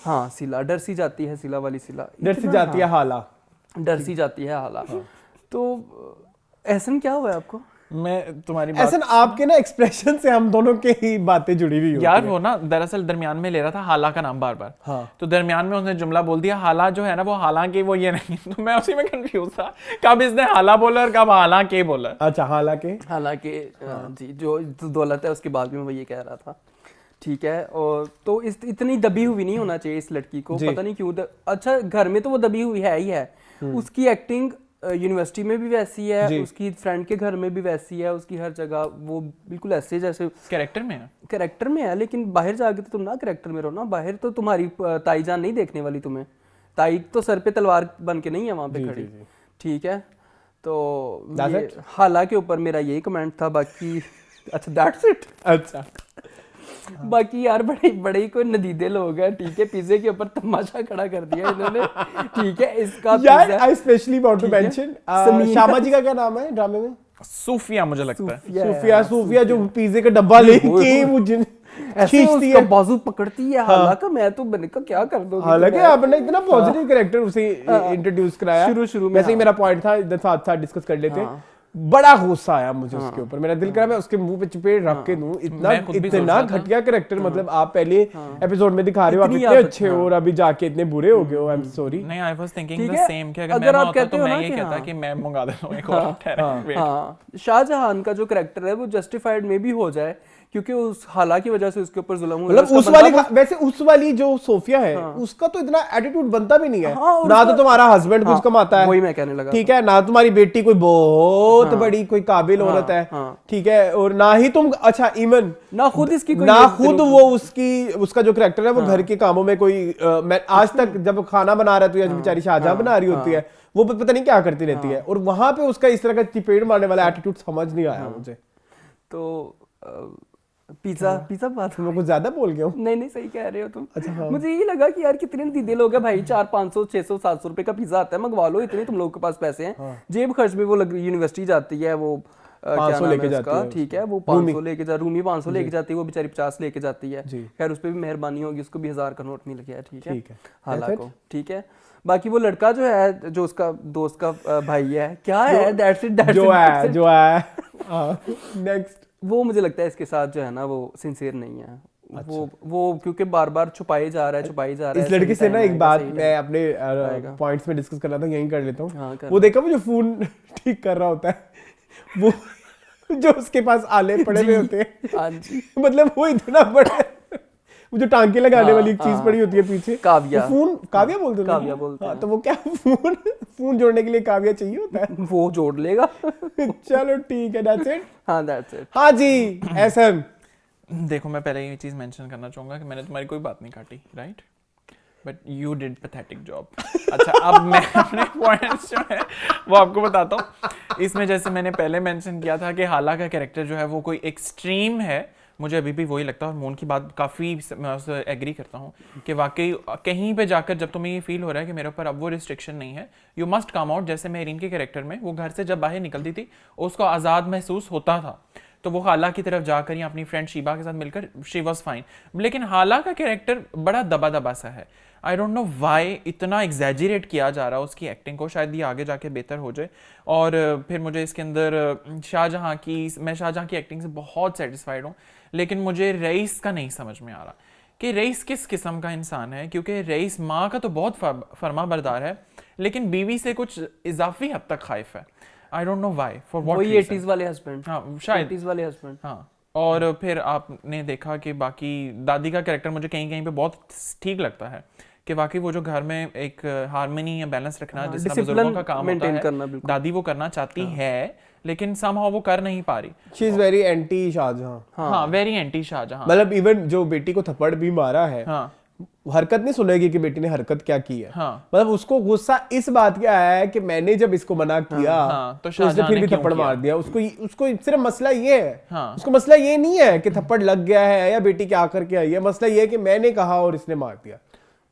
हाँ सिला, डर सी जाती है, सिला वाली सिला, डर सी जाती है हाला, डर सी जाती है हाला। तो ऐसा क्या हुआ है आपको? मैं तुम्हारी बात, ऐसा आपके ना एक्सप्रेशन से हम दोनों के ही बातें जुड़ी हुई होती यार। वो ना दरअसल दरमियान में ले रहा था हाला का नाम बार बार। हाँ। तो दरमियान में उसने जुमला बोल दिया हाला जो है ना वो हालांकि वो ये नहीं, तो मैं उसी में कंफ्यूज था कब इसने हाला बोला और कब हालांकि बोला। अच्छा हालांकि जी जो दौलत है उसके बाद में वो ये कह रहा था, ठीक है, और तो इतनी दबी हुई नहीं होना चाहिए इस लड़की को, पता नहीं क्यों अच्छा घर में तो वो दबी हुई है ही है, उसकी एक्टिंग यूनिवर्सिटी में भी वैसी है, उसकी फ्रेंड के घर में भी वैसी है, उसकी हर जगह वो बिल्कुल ऐसे जैसे कैरेक्टर में है। लेकिन बाहर जाके तो तुम ना कैरेक्टर में रहो ना, बाहर तो तुम्हारी ताईजान नहीं देखने वाली तुम्हें, ताई तो सर पे तलवार बन के नहीं है वहां पे खड़ी, ठीक है। तो हाला के ऊपर मेरा यही कमेंट था, बाकी अच्छा दैट्स इट। अच्छा बाकी यार बड़े ही कोई नदीदे लोग हैं, ठीक है, पिज्जे के ऊपर तमाशा खड़ा कर दिया इन्होंने, ठीक है। इसका यार I specially want to mention Shyama ji का क्या नाम है ड्रामे में? सूफिया मुझे लगता है। सूफिया जो पिज्जे का डब्बा लेके मुझे ऐसे उसका बाजू पकड़ती है, हालांकि मैं तो बने का क्या कर दूंगी। हालांकि आपने इतना पॉजिटिव कैरेक्टर उसे इंट्रोड्यूस कराया शुरू में, वैसे ही मेरा पॉइंट था, साथ साथ डिस्कस कर लेते हैं। बड़ा गुस्सा आया मुझे उसके ऊपर, मेरा दिल करा मैं उसके मुंह पे चपेट रख के दूं, इतना घटिया कैरेक्टर। मतलब आप पहले एपिसोड में दिखा रहे हो आप इतने अच्छे हो और अभी जाके इतने बुरे हो गए हो। I am sorry. नहीं, I was thinking the same कि अगर मैं होता तो मैं ये कहता कि मैं मंगा देता हूं एक और। शाहजहान का जो कैरेक्टर है वो जस्टिफाइड में भी हो जाए, क्योंकि उस हाला की वजह से उसके ऊपर जुल्म हुआ। मतलब वैसे उस वाली जो सोफिया है उसका तो इतना एटीट्यूड बनता भी नहीं है। ना तो तुम्हारा हस्बैंड कुछ कमाता है, वही मैं कहने लगा, ठीक है, ना तुम्हारी बेटी कोई बहुत बड़ी कोई काबिल औरत है, ठीक है, और ना ही तुम, अच्छा इवन ना खुद इसकी ना खुद वो उसका जो कैरेक्टर है वो घर के कामों में कोई, मैं आज तक जब खाना बना रहा था, बेचारी शाहजहां बना रही होती है, वो पता नहीं क्या करती रहती है, और वहां पे उसका इस तरह का चिपेट मारने वाला एटीट्यूड समझ नहीं आया मुझे। तो पिज्जा बात मैं कुछ ज्यादा बोल गया हूँ। नहीं सही कह रहे हो तुम। अच्छा हाँ। मुझे ये लगा कि यार कितने दीदे लोग हैं भाई, 400 500 600 700 रुपए का पिज्जा आता है, मंगवा लो, इतने तुम लोगों के पास पैसे हैं। जेब खर्च में वो यूनिवर्सिटी जाती है, वो 500 लेके जाती है, ठीक है, वो 500 लेके जा, रूमी 500 लेके जाती है, वो बेचारी 50 लेके जाती है। खैर उस पर भी मेहरबानी होगी, उसको भी 1000 का नोट मिल गया, ठीक है हालांकि, ठीक है। बाकी वो लड़का जो है, जो उसका दोस्त का भाई है, क्या है दैट्स इट जो है नेक्स्ट, वो मुझे लगता है इसके साथ जो है ना वो सिंसियर नहीं है। अच्छा। वो क्योंकि बार बार छुपाई जा रहा है। इस लड़के से ना एक बात मैं अपने पॉइंट्स में डिस्कस करना था, यहीं कर लेता हूँ। वो देखा वो जो फोन ठीक कर रहा होता है, वो जो उसके पास आले पड़े हुए होते हैं, मतलब वो इतना बड़ा, वो जो टांके लगाने वाली एक चीज पड़ी होती है पीछे, काव्या बोलते हैं। तो वो क्या फोन जोड़ने के लिए काव्या चाहिए होता है, वो जोड़ लेगा। चलो ठीक है, दैट्स इट। That's it. हाँ जी एसएम, देखो मैं पहले ये चीज मेंशन करना चाहूंगा कि मैंने तुम्हारी कोई बात नहीं काटी, right, but you did pathetic job. अच्छा, अब मैं अपने पॉइंट्स जो है वो आपको बताता हूँ। इसमें जैसे मैंने पहले मेंशन किया था कि हाला का कैरेक्टर जो है वो कोई एक्सट्रीम है, मुझे अभी भी वही लगता है, और मून की बात काफ़ी मैं उससे एग्री करता हूँ कि वाकई कहीं पे जाकर जब तुम्हें ये फील हो रहा है कि मेरे ऊपर अब वो रिस्ट्रिक्शन नहीं है, यू मस्ट कम आउट। जैसे मेरीन के कैरेक्टर में वो घर से जब बाहर निकलती थी उसको आज़ाद महसूस होता था, तो वो हाला की तरफ जाकर या अपनी फ्रेंड शीबा के साथ मिलकर शी वॉज फाइन। लेकिन हाला का कैरेक्टर बड़ा दबा दबा सा है, आई डोंट नो वाई इतना एग्जैजरेट किया जा रहा है उसकी एक्टिंग को, शायद ये आगे जाके बेहतर हो जाए। और फिर मुझे इसके अंदर शाहजहां की एक्टिंग से बहुत सेटिस्फाइड हूँ, लेकिन मुझे रईस का नहीं समझ में आ रहा कि रईस किस किस्म का इंसान है, क्योंकि रईस माँ का तो बहुत फर्मा बरदार है, लेकिन बीवी से कुछ इजाफी हद तक खाइफ है। I don't know why, for what reason. 80s वाले हस्बैंड, हाँ शायद 80s वाले हस्बैंड, हाँ। और फिर आपने देखा कि बाकी दादी का कैरेक्टर मुझे कहीं कहीं पे बहुत ठीक लगता है कि वाकई वो जो घर में एक हार्मनी या बैलेंस रखना जिसका बुजुर्गों का काम होता है, दादी वो करना चाहती है, लेकिन somehow वो कर नहीं पा रही। She is very anti Shahjahan. हाँ, very anti शाहजहां। मतलब इवन जो बेटी को थप्पड़ भी मारा है, हरकत नहीं सुनेगी कि बेटी ने हरकत क्या की है। मतलब उसको गुस्सा इस बात का आया है कि मैंने जब इसको मना किया तो उसने फिर भी थप्पड़ मार दिया। उसको सिर्फ मसला ये है, उसको मसला ये नहीं है कि थप्पड़ लग गया है या बेटी क्या करके आई है, मसला ये है कि मैंने कहा और इसने मार दिया।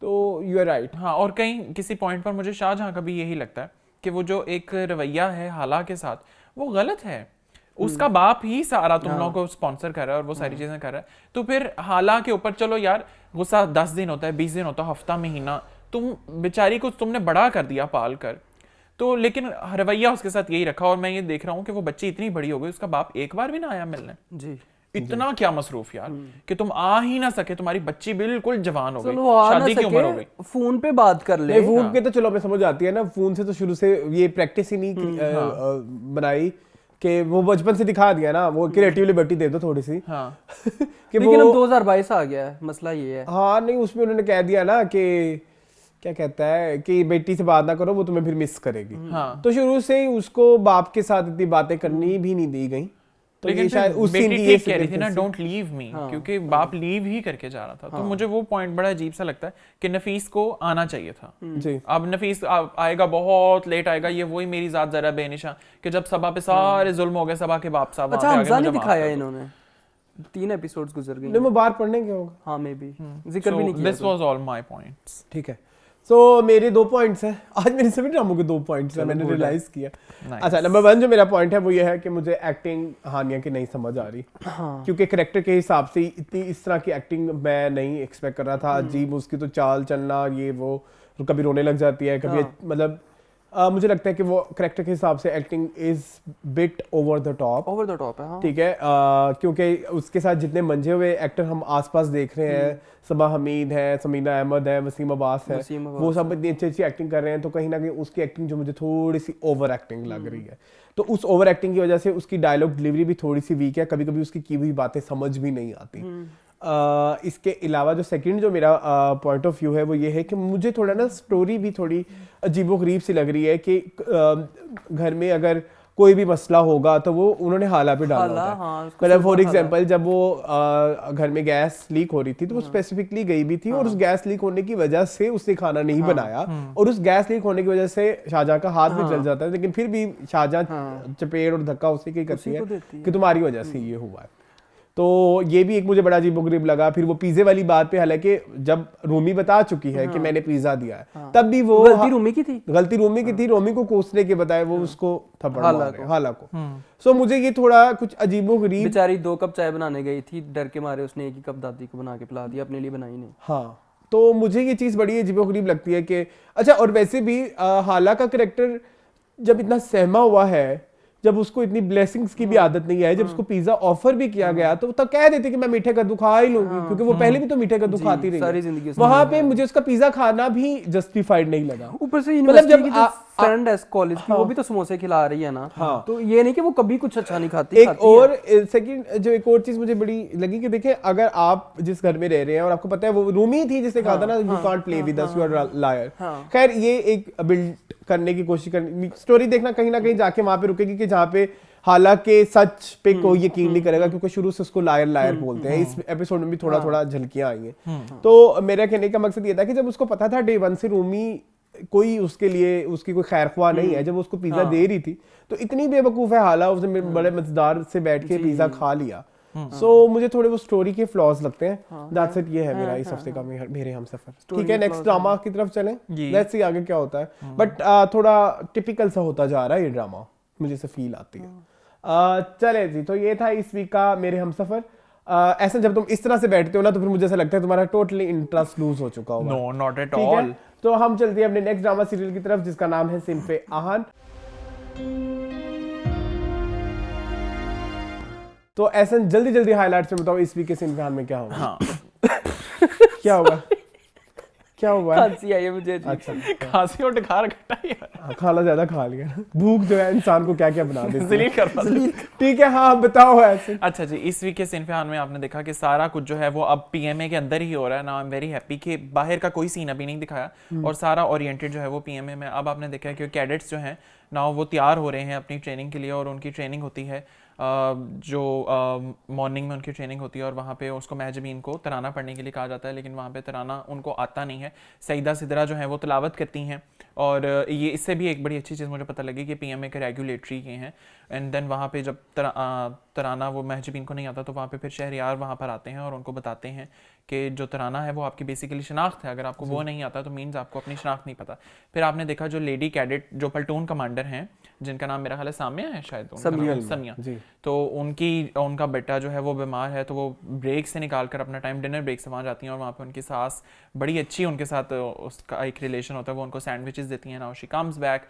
तो यू आर राइट। हाँ, और कहीं किसी पॉइंट पर मुझे शाहजहां का भी यही लगता है कि वो जो एक रवैया है हाला के साथ वो गलत है। उसका बाप ही सारा तुम लोगों को स्पॉन्सर कर रहा है और वो सारी चीजें कर रहा है, तो फिर हाला के ऊपर चलो यार गुस्सा 10 दिन होता है, 20 दिन होता है, हफ्ता महीना, तुम बेचारी को तुमने बड़ा कर दिया पाल कर, तो लेकिन रवैया उसके साथ यही रखा। और मैं ये देख रहा हूँ कि वो बच्ची इतनी बड़ी हो गई, उसका बाप एक बार भी ना आया मिलने। जी, इतना क्या मसरूफ यार कि तुम आ ही ना सके, तुम्हारी बच्ची बिल्कुल जवान हो गई, शादी की उम्र हो गई, फोन पे बात कर ले। फोन पे तो चलो हमें समझ आती है ना, फोन से तो शुरू से ये प्रैक्टिस ही नहीं बनाई कि वो बचपन से दिखा दिया ना, वो क्रिएटिव लिबर्टी दे दो थोड़ी सी। हाँ कि लेकिन अब 2022 आ गया है, मसला ये है। हाँ नहीं, उसमें उन्होंने कह दिया ना कि क्या कहता है कि बेटी से बात ना करो, वो तुम्हें फिर मिस करेगी। हाँ। तो शुरू से ही उसको बाप के साथ इतनी बातें करनी भी नहीं दी गई। तो लेकिन ये शायद उस सीन की बेटी ये कह रही थी ना डोंट लीव मी, क्योंकि बाप लीव ही करके जा रहा था। तो मुझे वो पॉइंट बड़ा अजीब सा लगता है कि नफीस को आना चाहिए था जी। अब नफीस आएगा, बहुत लेट आएगा। ये वही मेरी जात जरा बेनिशा कि जब सबा पे सारे जुल्म हो गए, सबा के बाप साहब। अच्छा हमजा नहीं दिखाया इन्होंने, 3 एपिसोड्स गुजर गए। नहीं वो बाहर पढ़ने के होगा। हाँ मे बी जिक्र भी नहीं किया। This was all my points. ठीक है, सो मेरे 2 पॉइंट्स हैं आज। मेरे सभी ड्रामों के 2 पॉइंट्स हैं, मैंने रियलाइज किया। अच्छा, नंबर 1 जो मेरा पॉइंट है वो ये है कि मुझे एक्टिंग हानिया की नहीं समझ आ रही। क्योंकि कैरेक्टर के हिसाब से इतनी इस तरह की एक्टिंग मैं नहीं एक्सपेक्ट कर रहा था। अजीब उसकी तो चाल चलना, ये वो, कभी रोने लग जाती है, कभी मतलब मुझे लगता है कि वो कैरेक्टर के हिसाब से acting is bit over the top है। हाँ। ठीक है, क्योंकि उसके साथ जितने मंजे हुए एक्टर हम आसपास देख रहे हैं, सबा हमीद है, समीना अहमद है, वसीम अब्बास है, वो सब इतनी अच्छी एक्टिंग कर रहे हैं। तो कहीं ना कहीं उसकी एक्टिंग जो मुझे थोड़ी सी ओवर एक्टिंग लग रही है। तो उस ओवर एक्टिंग की वजह से उसकी डायलॉग डिलीवरी भी थोड़ी सी वीक है, कभी कभी उसकी की हुई बातें समझ भी नहीं आती। इसके अलावा जो सेकंड जो मेरा पॉइंट ऑफ व्यू है वो ये है कि मुझे थोड़ा ना स्टोरी भी थोड़ी अजीबोगरीब सी लग रही है कि घर में अगर कोई भी मसला होगा तो वो उन्होंने हाला पे डाला होता है। मतलब फॉर एग्जांपल जब वो घर में गैस लीक हो रही थी तो वो स्पेसिफिकली गई भी थी और उस गैस लीक होने की वजह से उसने खाना नहीं बनाया और उस गैस लीक होने की वजह से शाहजहां का हाथ भी जल जाता है, लेकिन फिर भी शाहजहां चपेट और धक्का उसी की करती है कि तुम्हारी वजह से ये हुआ है। तो ये भी एक मुझे बड़ा अजीबोगरीब लगा। फिर वो पिज्जे वाली बात पे, हालांकि जब रूमी बता चुकी है कि मैंने पिज्जा दिया है, तब भी वो गलती रूमी की थी। रूमी को कोसने के बताए वो उसको थप्पड़ मार रहे हाला को। सो मुझे ये थोड़ा कुछ अजीबोगरीब। बेचारी 2 कप चाय बनाने गई थी, डर के मारे उसने 1 ही कप दादी को बना के पिला दिया, अपने लिए बनाई नहीं। हाँ, तो मुझे ये चीज बड़ी अजीबोगरीब लगती है कि अच्छा, और वैसे भी हाला का कैरेक्टर जब इतना सहमा हुआ है, जब उसको इतनी ब्लेसिंग्स की भी आदत नहीं है, जब उसको पिज्जा ऑफर भी किया गया तो तब कह देते कि मैं मीठे कद्दू खा ही लूंगी, क्योंकि वो पहले भी तो मीठे कद्दू खाती रही सारी जिंदगी। वहां पे मुझे उसका पिज्जा खाना भी जस्टिफाइड नहीं लगा। ऊपर से यूनिवर्सिटी की जो फ्रेंड है कॉलेज की, वो भी तो समोसे खिला रही है ना। तो ये नहीं कि वो कभी कुछ अच्छा नहीं खाती। और सेकंड जो एक और चीज मुझे बड़ी लगी कि देखिए, अगर आप जिस घर में रह रहे हैं और आपको पता है वो रूमी थी जिसने कहा था ना you can't play with us, you are liar. खैर ये एक बिल्ड करने की कोशिश करनी, स्टोरी देखना कहीं ना कहीं जाके वहां पे रुकेगी कि जहाँ पे हालांकि सच पे कोई यकीन नहीं करेगा, क्योंकि शुरू से उसको लायर लायर बोलते हैं। इस एपिसोड में भी थोड़ा थोड़ा झलकियां आई हैं। तो मेरा कहने का मकसद ये था कि जब उसको पता था डे 1 से रूमी कोई उसके लिए उसकी कोई खैर ख्वाह नहीं है, जब उसको पिज्जा दे रही थी तो इतनी बेवकूफ है हाला, उसने बड़े मजेदार से बैठ के पिज्जा खा लिया। सो मुझे थोड़े वो स्टोरी के फ्लॉज लगते हैं। दैट्स इट, ये है मेरा इस हफ्ते का मेरे हमसफर। ठीक है, नेक्स्ट ड्रामा की तरफ चलें, लेट्स सी आगे क्या होता है। बट थोड़ा टिपिकल सा होता जा रहा है ये ड्रामा, मुझे से फील आती है। चले जी, तो ये था इस वीक का मेरे हमसफर। ऐसा जब तुम इस तरह से बैठते हो ना तो फिर मुझे ऐसा लगता है तुम्हारा टोटली इंटरेस्ट लूज हो चुका होगा। No not at all. तो हम चलते हैं अपने नेक्स्ट ड्रामा सीरियल की तरफ जिसका नाम है सिन्फे आहन। तो ऐसा जल्दी जल्दी हाइलाइट्स में बताओ इस वीक के सिन्फे आहन में क्या होगा। हाँ। क्या होगा, क्या हुआ? खांसी आई है मुझे। अच्छा, खांसी और ढकार घटा यार, खाना ज्यादा खा लिया। भूख जो है इंसान को क्या क्या बना देती है। ठीक है, हाँ बताओ ऐसे। अच्छा जी, इस वीक के सिन्फे आहन में आपने देखा कि सारा कुछ जो है वो अब पीएमए के अंदर ही हो रहा है ना। आई एम वेरी हैप्पी कि बाहर का कोई सीन अभी नहीं दिखाया और सारा ओरिएंटेड जो है वो पीएमए में। अब आपने देखा है कि कैडेट्स जो हैं ना वो तैयार हो रहे हैं अपनी ट्रेनिंग के लिए, और उनकी ट्रेनिंग होती है जो मॉर्निंग में उनकी ट्रेनिंग होती है और वहाँ पे उसको महजबीन को तराना पढ़ने के लिए कहा जाता है, लेकिन वहाँ पे तराना उनको आता नहीं है। सईदा सिदरा जो है वो तिलावत करती हैं, और ये इससे भी एक बड़ी अच्छी चीज़ मुझे पता लगी कि पीएमए के रेगुलेटरी के हैं। एंड देन वहाँ पे जब तराना वो महजबीन को नहीं आता तो वहाँ पे फिर शहरियार वहाँ पर आते हैं और उनको बताते हैं कि जो तराना है वो आपकी बेसिकली शनाख्त है, अगर आपको वो नहीं आता तो मीन्स आपको अपनी शनाख्त नहीं पता। फिर आपने देखा जो लेडी कैडेट जो प्लटून कमांडर हैं, जिनका नाम मेरा ख्याल है सामिया है शायद, समिया, तो उनका बेटा जो है वो बीमार है, तो वो ब्रेक से निकाल कर अपना टाइम डिनर ब्रेक से वहाँ जाती हैं और वहाँ पे उनकी सास बड़ी अच्छी उनके साथ उसका एक रिलेशन होता है, वो उनको सैंडविचेस देती हैं। Now she comes back.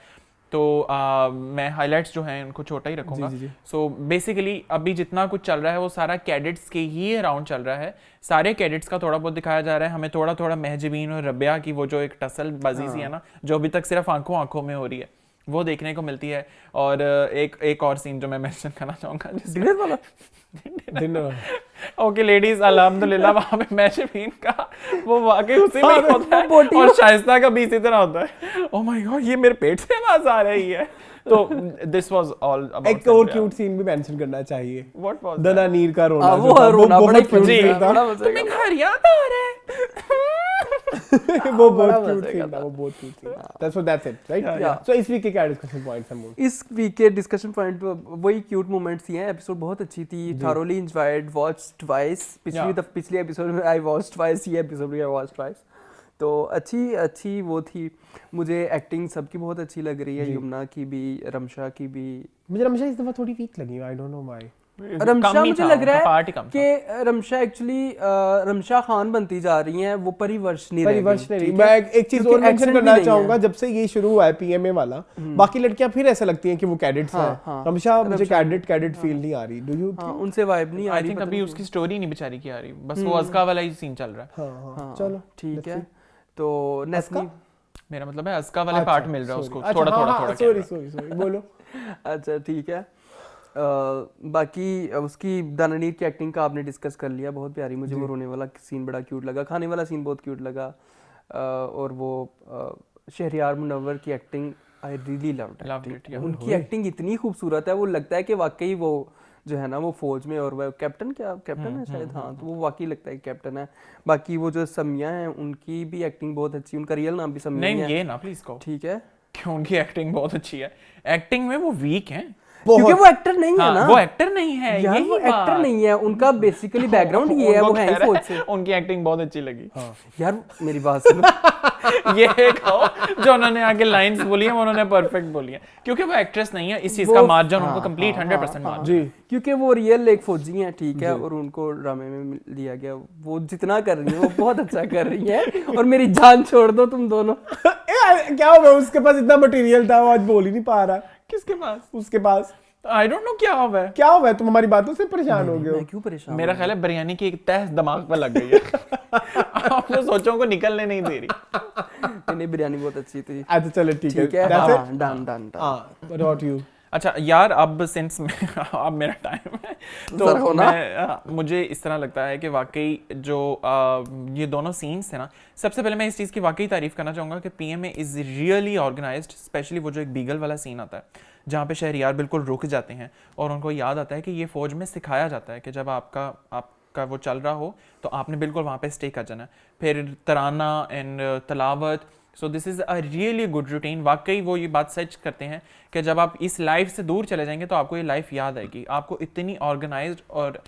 तो मैं हाइलाइट्स जो हैं उनको छोटा ही रखूंगा। सो बेसिकली अभी जितना कुछ चल रहा है वो सारा कैडेट्स के ही अराउंड चल रहा है, सारे कैडेट्स का थोड़ा बहुत दिखाया जा रहा है। हमें थोड़ा थोड़ा महजबीन और रबिया की वो जो एक टसल बाजी सी है ना, जो अभी तक सिर्फ आंखों आंखों में हो रही है, वो देखने को मिलती है। और एक और सीन जो मैं मेंशन करना चाहूँगा डिनर वाला ओके लेडीज अल्हम्दुलिल्लाह वहाँ पे मैशबीन का वो वाकई उसी में होता है और शाइस्ता का भी इसी तरह होता है। ओह माय गॉड ये मेरे पेट से आवाज आ रही है। तो दिस वाज ऑल अबाउट। एक और क्यूट सीन भी मेंशन करना चाहिए, व्हाट वाज दनानीर का रोना। वो रोना बड़ा क्यूट था, तुम्हें घर याद आ रहा है। वो बहुत क्यूट सीन था, वो बहुत क्यूट सीन था। That's it, right? So इस वीक के क्या डिस्कशन पॉइंट्स हैं? इस वीक के डिस्कशन पॉइंट वही क्यूट मोमेंट्स ही हैं। एपिसोड बहुत अच्छी थी, thoroughly enjoyed, watched twice। पिछली एपिसोड में I watched twice, ये एपिसोड में I watched twice। तो अच्छी वो थी। मुझे एक्टिंग सबकी बहुत अच्छी लग रही है, यमुना की भी, रमशा की भी। मुझे रमशा इस दफा थोड़ी वीक लगी, आई डोंट नो व्हाई। रमशा मुझे लग रहा है कि रमशा एक्चुअली रमशा खान बनती जा रही हैं, वो परिवर्षनी मैं एक चीज और मेंशन करना चाहूंगा, जब से ये शुरू हुआ है पीएमए वाला, बाकी लड़कियां फिर ऐसा लगती हैं कि वो कैडेट्स हैं। रमशा मुझे कैडेट फील नहीं आ रही। डू यू उनसे वाइब नहीं आ रही? आई थिंक अभी उसकी स्टोरी नहीं बेचारी की आ रही, बस वो अज़का वाला ही सीन चल रहा है। हां चलो ठीक है। तो नेस्का, मेरा मतलब है अज़का वाले पार्ट मिल रहा है उसको थोड़ा। सॉरी बोलो। अच्छा ठीक है। बाकी उसकी दानानीर की एक्टिंग का आपने डिस्कस कर लिया, बहुत प्यारी। मुझे वो रोने वाला सीन बड़ा क्यूट लगा, खाने वाला सीन बहुत क्यूट लगा। और वो शहरियार मुनव्वर की acting I really loved it. उनकी एक्टिंग इतनी खूबसूरत है, वो लगता है कि वाकई वो जो है ना वो फौज में, और वो कैप्टन है शायद, हाँ तो वो वाकई लगता है कैप्टन है। बाकी वो जो समिया है उनकी भी एक्टिंग बहुत अच्छी, उनका रियल नाम भी समिया है। नहीं ये ना प्लीज कहो, ठीक है, क्यों? उनकी एक्टिंग बहुत अच्छी है, एक्टिंग में वो वीक हैं क्योंकि वो एक्टर नहीं है ना। वो एक्टर नहीं है यार, वो एक्टर नहीं है, उनका बेसिकली बैकग्राउंड ये है, वो है ही फौज से। उनकी एक्टिंग बहुत अच्छी लगी। यार मेरी बात सुनो। ये कहो जो उन्होंने आगे लाइंस बोली हैं उन्होंने परफेक्ट बोली हैं, क्योंकि वो एक्ट्रेस नहीं है, इस चीज का मार्जिन उनको कंप्लीट 100% मार्जिन जी, क्योंकि वो रियल एक फौजी हैं, ठीक है, और उनको ड्रामे में लिया गया। वो जितना कर रही है वो बहुत अच्छा कर रही है, और मेरी जान छोड़ दो तुम दोनों। क्या हो गया? उसके पास इतना मटेरियल था, वो आज बोल ही नहीं पा रहा। किसके पास? उसके पास। आई डोंट नो क्या हुआ है। क्या हुआ है? तुम हमारी बातों से परेशान हो गए हो। मैं क्यों परेशान? मेरा ख्याल है बिरयानी की एक तह दिमाग पर लग गई है। आपने सोचों को निकलने नहीं दे रही। नहीं बिरयानी बहुत अच्छी थी। अच्छा चलो ठीक है, डन। What about you? अच्छा यार, अब सिंस अब मेरा टाइम है तो मुझे इस तरह लगता है कि वाकई जो ये दोनों सीन्स थे ना, सबसे पहले मैं इस चीज़ की वाकई तारीफ करना चाहूँगा कि PMA is really organised. Specially वो जो एक बीगल वाला सीन आता है जहाँ पे शहरियार बिल्कुल रुक जाते हैं और उनको याद आता है कि ये फ़ौज में सिखाया जाता है कि जब आपका वो चल रहा हो तो आपने बिल्कुल वहाँ पे स्टे कर जाना है। फिर तराना एंड तलावत, so this is a really good routine. वाकई वो ये बात सच करते हैं कि जब आप इस लाइफ से दूर चले जाएंगे तो आपको ये लाइफ याद आएगी। आपको इतनी ऑर्गेनाइज्ड और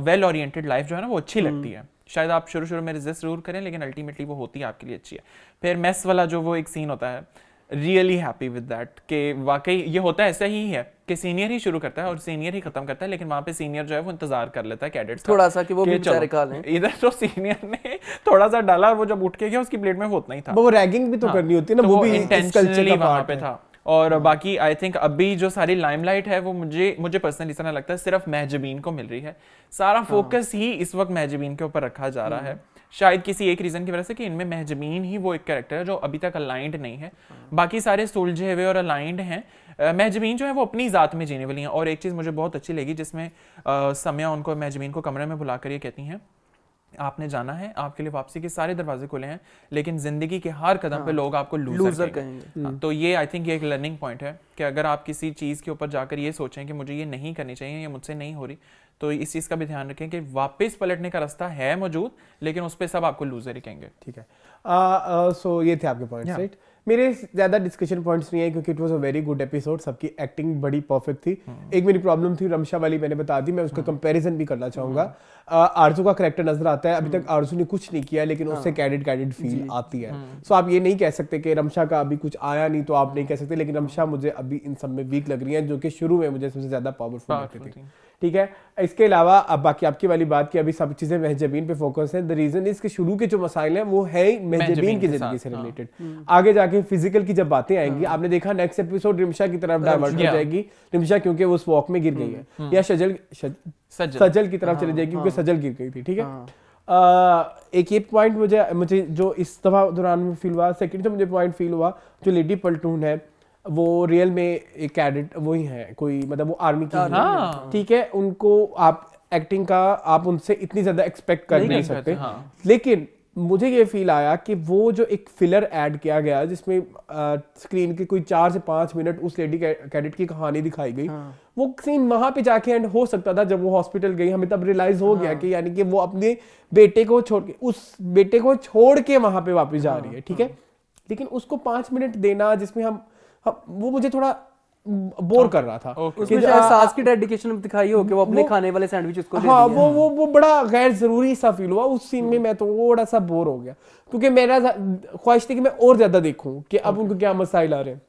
वेल ओरिएंटेड लाइफ जो है ना वो अच्छी लगती है। शायद आप शुरू में रेजिस्ट जरूर करें, लेकिन अल्टीमेटली वो होती है आपके लिए अच्छी है। फिर मेस वाला जो वो एक सीन होता है, रियली हैप्पी विद दैट कि वाकई ये होता है ऐसा ही है कि सीनियर ही शुरू करता है और सीनियर ही खत्म करता है, लेकिन वहाँ पे सीनियर जो है वो इंतजार कर लेता है कैडेट्स का थोड़ा सा कि वो भी बेचारे खा लें। इधर तो सीनियर ने थोड़ा सा डाला और वो जब उठ के गया उसकी प्लेट में वो उतना ही था। वो रैगिंग भी तो करनी होती है ना, वो भी इस कल्चर का वहाँ पे था। और बाकी आई थिंक अभी जो सारी लाइमलाइट है वो मुझे पर्सनली इस तरह लगता है सिर्फ महजबीन को मिल रही है। सारा फोकस ही इस वक्त महजबीन के ऊपर रखा जा रहा है, शायद किसी एक रीजन की वजह से कि इनमें महजबीन ही वो एक कैरेक्टर है जो अभी तक अलाइंड नहीं है। बाकी सारे सुलझे हुए और अलाइंड हैं। महजबीन जो है वो अपनी ज़ात में जीने वाली हैं। और एक चीज़ मुझे बहुत अच्छी लगी जिसमें समिया उनको महजबीन को कमरे में बुलाकर ये कहती हैं, आपने जाना है, आपके लिए वापसी के सारे दरवाजे खुले हैं, लेकिन जिंदगी के हर कदम पे लोग आपको लूजर कहेंगे। तो ये आई थिंक ये एक लर्निंग पॉइंट है कि अगर आप किसी चीज़ के ऊपर जाकर ये सोचें कि मुझे ये नहीं करनी चाहिए, ये मुझसे नहीं हो रही, तो इस चीज़ का भी ध्यान रखें कि वापस पलटने का रास्ता है मौजूद, लेकिन उस पर सब आपको लूजर ही कहेंगे। ठीक है, सो ये थे आपके पॉइंट्स, राइट? मेरे ज़्यादा डिस्कशन पॉइंट्स नहीं है क्योंकि it was a very good episode, सबकी एक्टिंग बड़ी परफेक्ट थी। एक मेरी प्रॉब्लम थी रमशा वाली, मैंने बता दी, मैं उसका कंपैरिजन भी करना चाहूँगा। आरजू का करैक्टर नजर आता है, अभी तक आरजू ने कुछ नहीं किया लेकिन उससे कैडेड फील आती है। सो आप ये नहीं कह सकते कि रमशा का अभी कुछ आया नहीं, तो आप नहीं कह सकते, लेकिन रमशा मुझे अभी इन सब में वीक लग रही है, जो कि शुरू में मुझे सबसे ज़्यादा पावरफुल लगती थी। ठीक है, इसके अलावा अब बाकी आपकी वाली बात की अभी सब चीज़ें महजबीन पे फोकस है। द रीज़न इज कि शुरू के जो मसाइल हैं वो है महजबीन की ज़िंदगी से रिलेटेड। आगे जाके फिजिकल की जब बातें आएंगी, आपने देखा नेक्स्ट एपिसोड रिमशा की तरफ डाइवर्ट हो जाएगी, रिमशा क्योंकि वो उस वॉक में गिर गई है, या सजल की तरफ चली जाएगी क्योंकि सजल गिर गई थी। ठीक है, एक ये पॉइंट मुझे जो इस दफा दौरान में फील हुआ। सेकंड जो मुझे पॉइंट फील हुआ, जो लेडी पल्टून है, वो रियल में एक कैडेट वही है, कोई मतलब वो आर्मी की हाँ। ठीक है, उनको आप एक्टिंग का आप उनसे इतनी ज्यादा एक्सपेक्ट कर नहीं सकते। हाँ। लेकिन मुझे ये फील आया कि वो जो एक फिलर ऐड किया गया जिसमें स्क्रीन के कोई 4 से 5 मिनट उस लेडी कैडेट की कहानी दिखाई गई, वो सीन वहां पे जाके एंड हो सकता था जब वो हॉस्पिटल गई, हमें तब रियलाइज हो गया कि यानी कि वो अपने बेटे को छोड़ के वहां पे वापस जा रही है, ठीक है। लेकिन उसको 5 मिनट देना जिसमें हम वो मुझे थोड़ा बोर कर रहा था। उसमें शायद सास की डेडिकेशन दिखाई हो कि वो अपने खाने वाले सैंडविच उसको दे दिया। हाँ, वो बड़ा गैर जरूरी सा फील हुआ उस सीन में। मैं तो थोड़ा सा बोर हो गया क्योंकि मेरा ख्वाहिश थी कि मैं और ज्यादा देखूं कि अब उनको क्या मसाइल आ रहे हैं।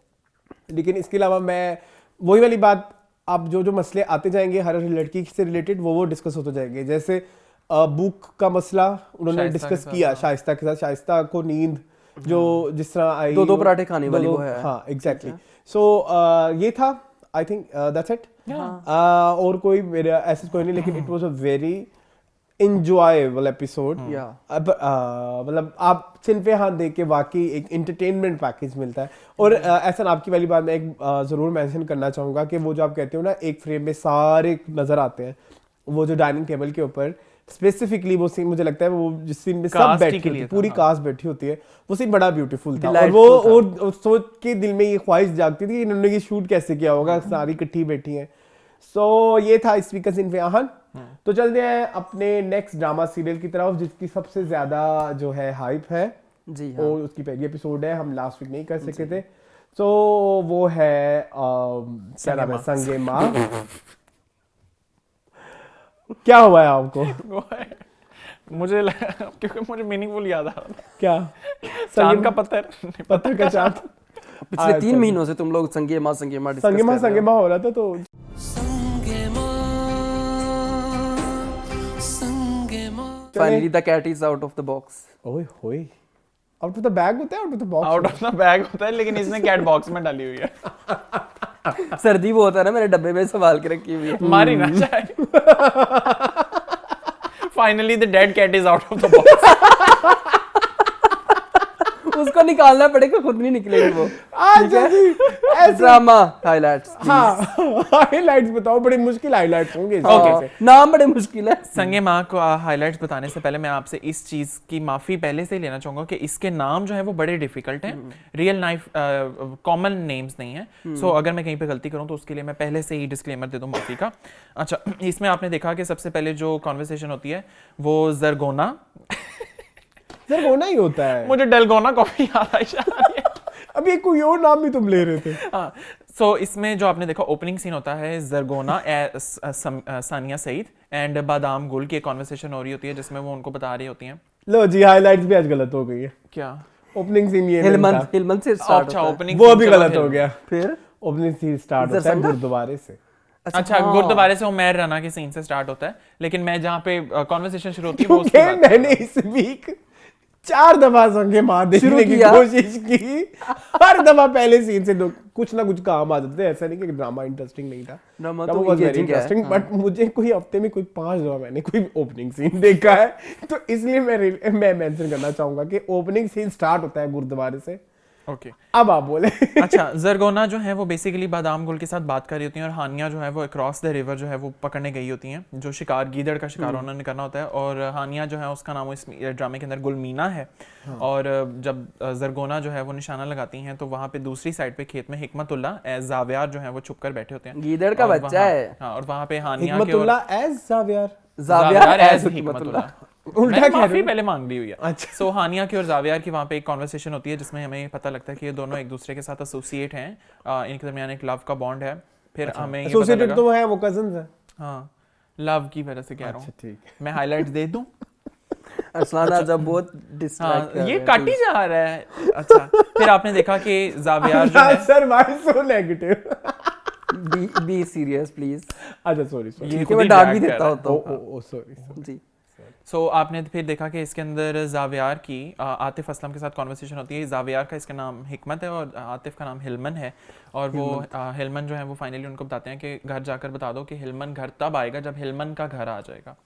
लेकिन इसके अलावा मैं वही वाली बात, अब जो मसले आते जाएंगे हर लड़की से रिलेटेड वो डिस्कस होते जाएंगे। जैसे बुक का मसला उन्होंने डिस्कस किया शाइस्ता के साथ, शाइस्ता को नींद जो जिस तरह आई, 2 पराठे खाने वाली वो है। हाँ एग्जैक्टली। सो ये था, आई थिंक दैट्स इट। और कोई मेरा ऐसा कोई नहीं, लेकिन it was a very enjoyable episode. मतलब आप सिन पे हाथ दे के वाकई एक एंटरटेनमेंट पैकेज मिलता है। और ऐसा आपकी वाली बात मैं एक जरूर मेंशन करना चाहूंगा कि वो जो आप कहते हो ना एक फ्रेम में सारे नजर आते हैं, वो जो डाइनिंग टेबल के ऊपर स्पेसिफिकली वो सीन मुझे लगता है वो जिस सीन में सब बैठी होती है, पूरी कास्ट बैठी होती है, वो सीन बड़ा ब्यूटीफुल था। और वो सोच के दिल में ये ख्वाहिश जागती थी कि इन्होंने ये शूट कैसे किया होगा, सारी इकट्ठी बैठी हैं। सो ये था इस वीक का सीन पे आहन। तो चलते हैं अपने नेक्स्ट ड्रामा सीरियल की तरफ जिसकी सबसे ज्यादा जो है हाइप है जी। और उसकी पहली एपिसोड है, हम लास्ट वीक नहीं कर सके थे। सो वो है क्या नाम है, संगे माँ। क्या हुआ है आपको? मुझे क्योंकि मुझे मीनिंगफुल याद आ रहा था। क्या? चांद का पत्थर का चांद। पिछले 3 महीनों से तुम लोग संगे माँ हो रहा था। तो finally the cat is out of the box. ओए होए, आउट ऑफ द बैग होता है, out of the box? Out of the bag होता है, लेकिन इसने कैट बॉक्स में डाली हुई है। सर्दी वो होता है ना, मेरे डब्बे में संभाल के रखी हुई है, मारी ना जाए। Finally the dead cat is out of the box. उसको निकालना पड़ेगा, खुद नहीं निकलेगी वो। अच्छा जी, ड्रामा हाइलाइट्स। हाँ, हाइलाइट्स बताओ, बड़े मुश्किल हाइलाइट्स होंगे। ओके, नाम बड़े मुश्किल है। संगे माँ को हाइलाइट्स बताने से पहले मैं आपसे इस चीज की माफी पहले से ही लेना चाहूंगा कि इसके नाम जो है वो बड़े डिफिकल्ट हैं, रियल लाइफ कॉमन नेम्स नहीं है। सो अगर मैं कहीं पे गलती करूं तो उसके लिए मैं पहले से ही डिस्क्लेमर दे दूं माफी का। अच्छा, इसमें आपने देखा कि सबसे पहले जो कॉन्वर्सेशन होती है वो जरगोना ही होता है। मुझे डेलगोना कॉफी याद आई। अब ये कोई और नाम भी तुम ले रहे थे। हाँ, सो इसमें जो आपने देखा ओपनिंग सीन होता है जरगोना सानिया सईद एंड बादाम गुल की कॉन्वर्सेशन हो रही होती है जिसमें वो उनको बता रही होती हैं। लो जी, हाइलाइट्स भी आज गलत हो गई है। क्या? ओपनिंग सीन ये हिलमन से स्टार्ट होता है। ओपनिंग वो भी गलत हो गया। फिर ओपनिंग सीन स्टार्ट होता है गुरुद्वारे से। अच्छा, गुरुद्वारे से उमैर राना के सीन से स्टार्ट होता है, लेकिन मैं जहाँ पे कॉन्वर्सेशन शुरू होती है वो उसके बाद मैंने इस वीक 4 दफा संगे माँ देखने की कोशिश की। हर दफा पहले सीन से कुछ ना कुछ काम आ जाते थे। ऐसा नहीं कि ड्रामा इंटरेस्टिंग नहीं था, ड्रामा तो वेरी इंटरेस्टिंग, बट मुझे कोई हफ्ते में कोई 5 दफा मैंने कोई ओपनिंग सीन देखा है, तो इसलिए मैं मेंशन करना चाहूंगा कि ओपनिंग सीन स्टार्ट होता है गुरुद्वारे से। ओके, अब आप बोले। अच्छा, जरगोना जो है वो बेसिकली बादाम गुल के साथ बात कर रही होती हैं और हानिया जो है वो अक्रॉस द रिवर जो है वो पकड़ने गई होती हैं, जो शिकार गीदड़ का शिकार उन्होंने करना होता है। और हानिया जो है उसका नाम इस ड्रामे के अंदर गुलमीना है। हाँ। और जब जरगोना जो है वो निशाना लगाती हैं तो वहाँ पे दूसरी साइड पे खेत में हिकमतुल्ला एज जावियार जो है वो छुप कर बैठे होते हैं। गीदड़ का बच्चा है। हाँ, और वहाँ पे हानिया हिकमतुल्ला एज जावियार एज हिकमतुल्ला, उल्टा माफी पहले मांग ली हुई है। अच्छा, सो हानिया की और जावियार की वहाँ पे एक कॉन्वर्सेशन होती है जिसमें हमें पता लगता है कि ये दोनों एक दूसरे के साथ एसोसिएट हैं, इनके दरमियान एक लव का बॉन्ड है। फिर हमें एसोसिएटेड तो है, वो कजिन्स हैं। हाँ, लव की वजह से कह रहा हूँ। ठीक, मैं हाइलाइट्स दे दूं। अरसलान जब बहुत डिस्ट्रैक्ट ये कट ही जा रहा है। अच्छा, फिर आपने देखा कि जावियार जो है sir why so negative. Be serious please. अच्छा सॉरी, ये मैं डांट भी देता होता हूँ। सॉरी जी। सो आपने फिर देखा कि इसके अंदर जावियार की आतिफ असलम के साथ कॉन्वर्सेशन होती है। जावियार का इसका नाम हिकमत है और आतिफ का नाम हिलमन है। और वो हिलमन जो है वो फाइनली उनको बताते हैं कि घर जाकर बता दो कि हिलमन घर तब आएगा जब हिलमन का घर आ जाएगा।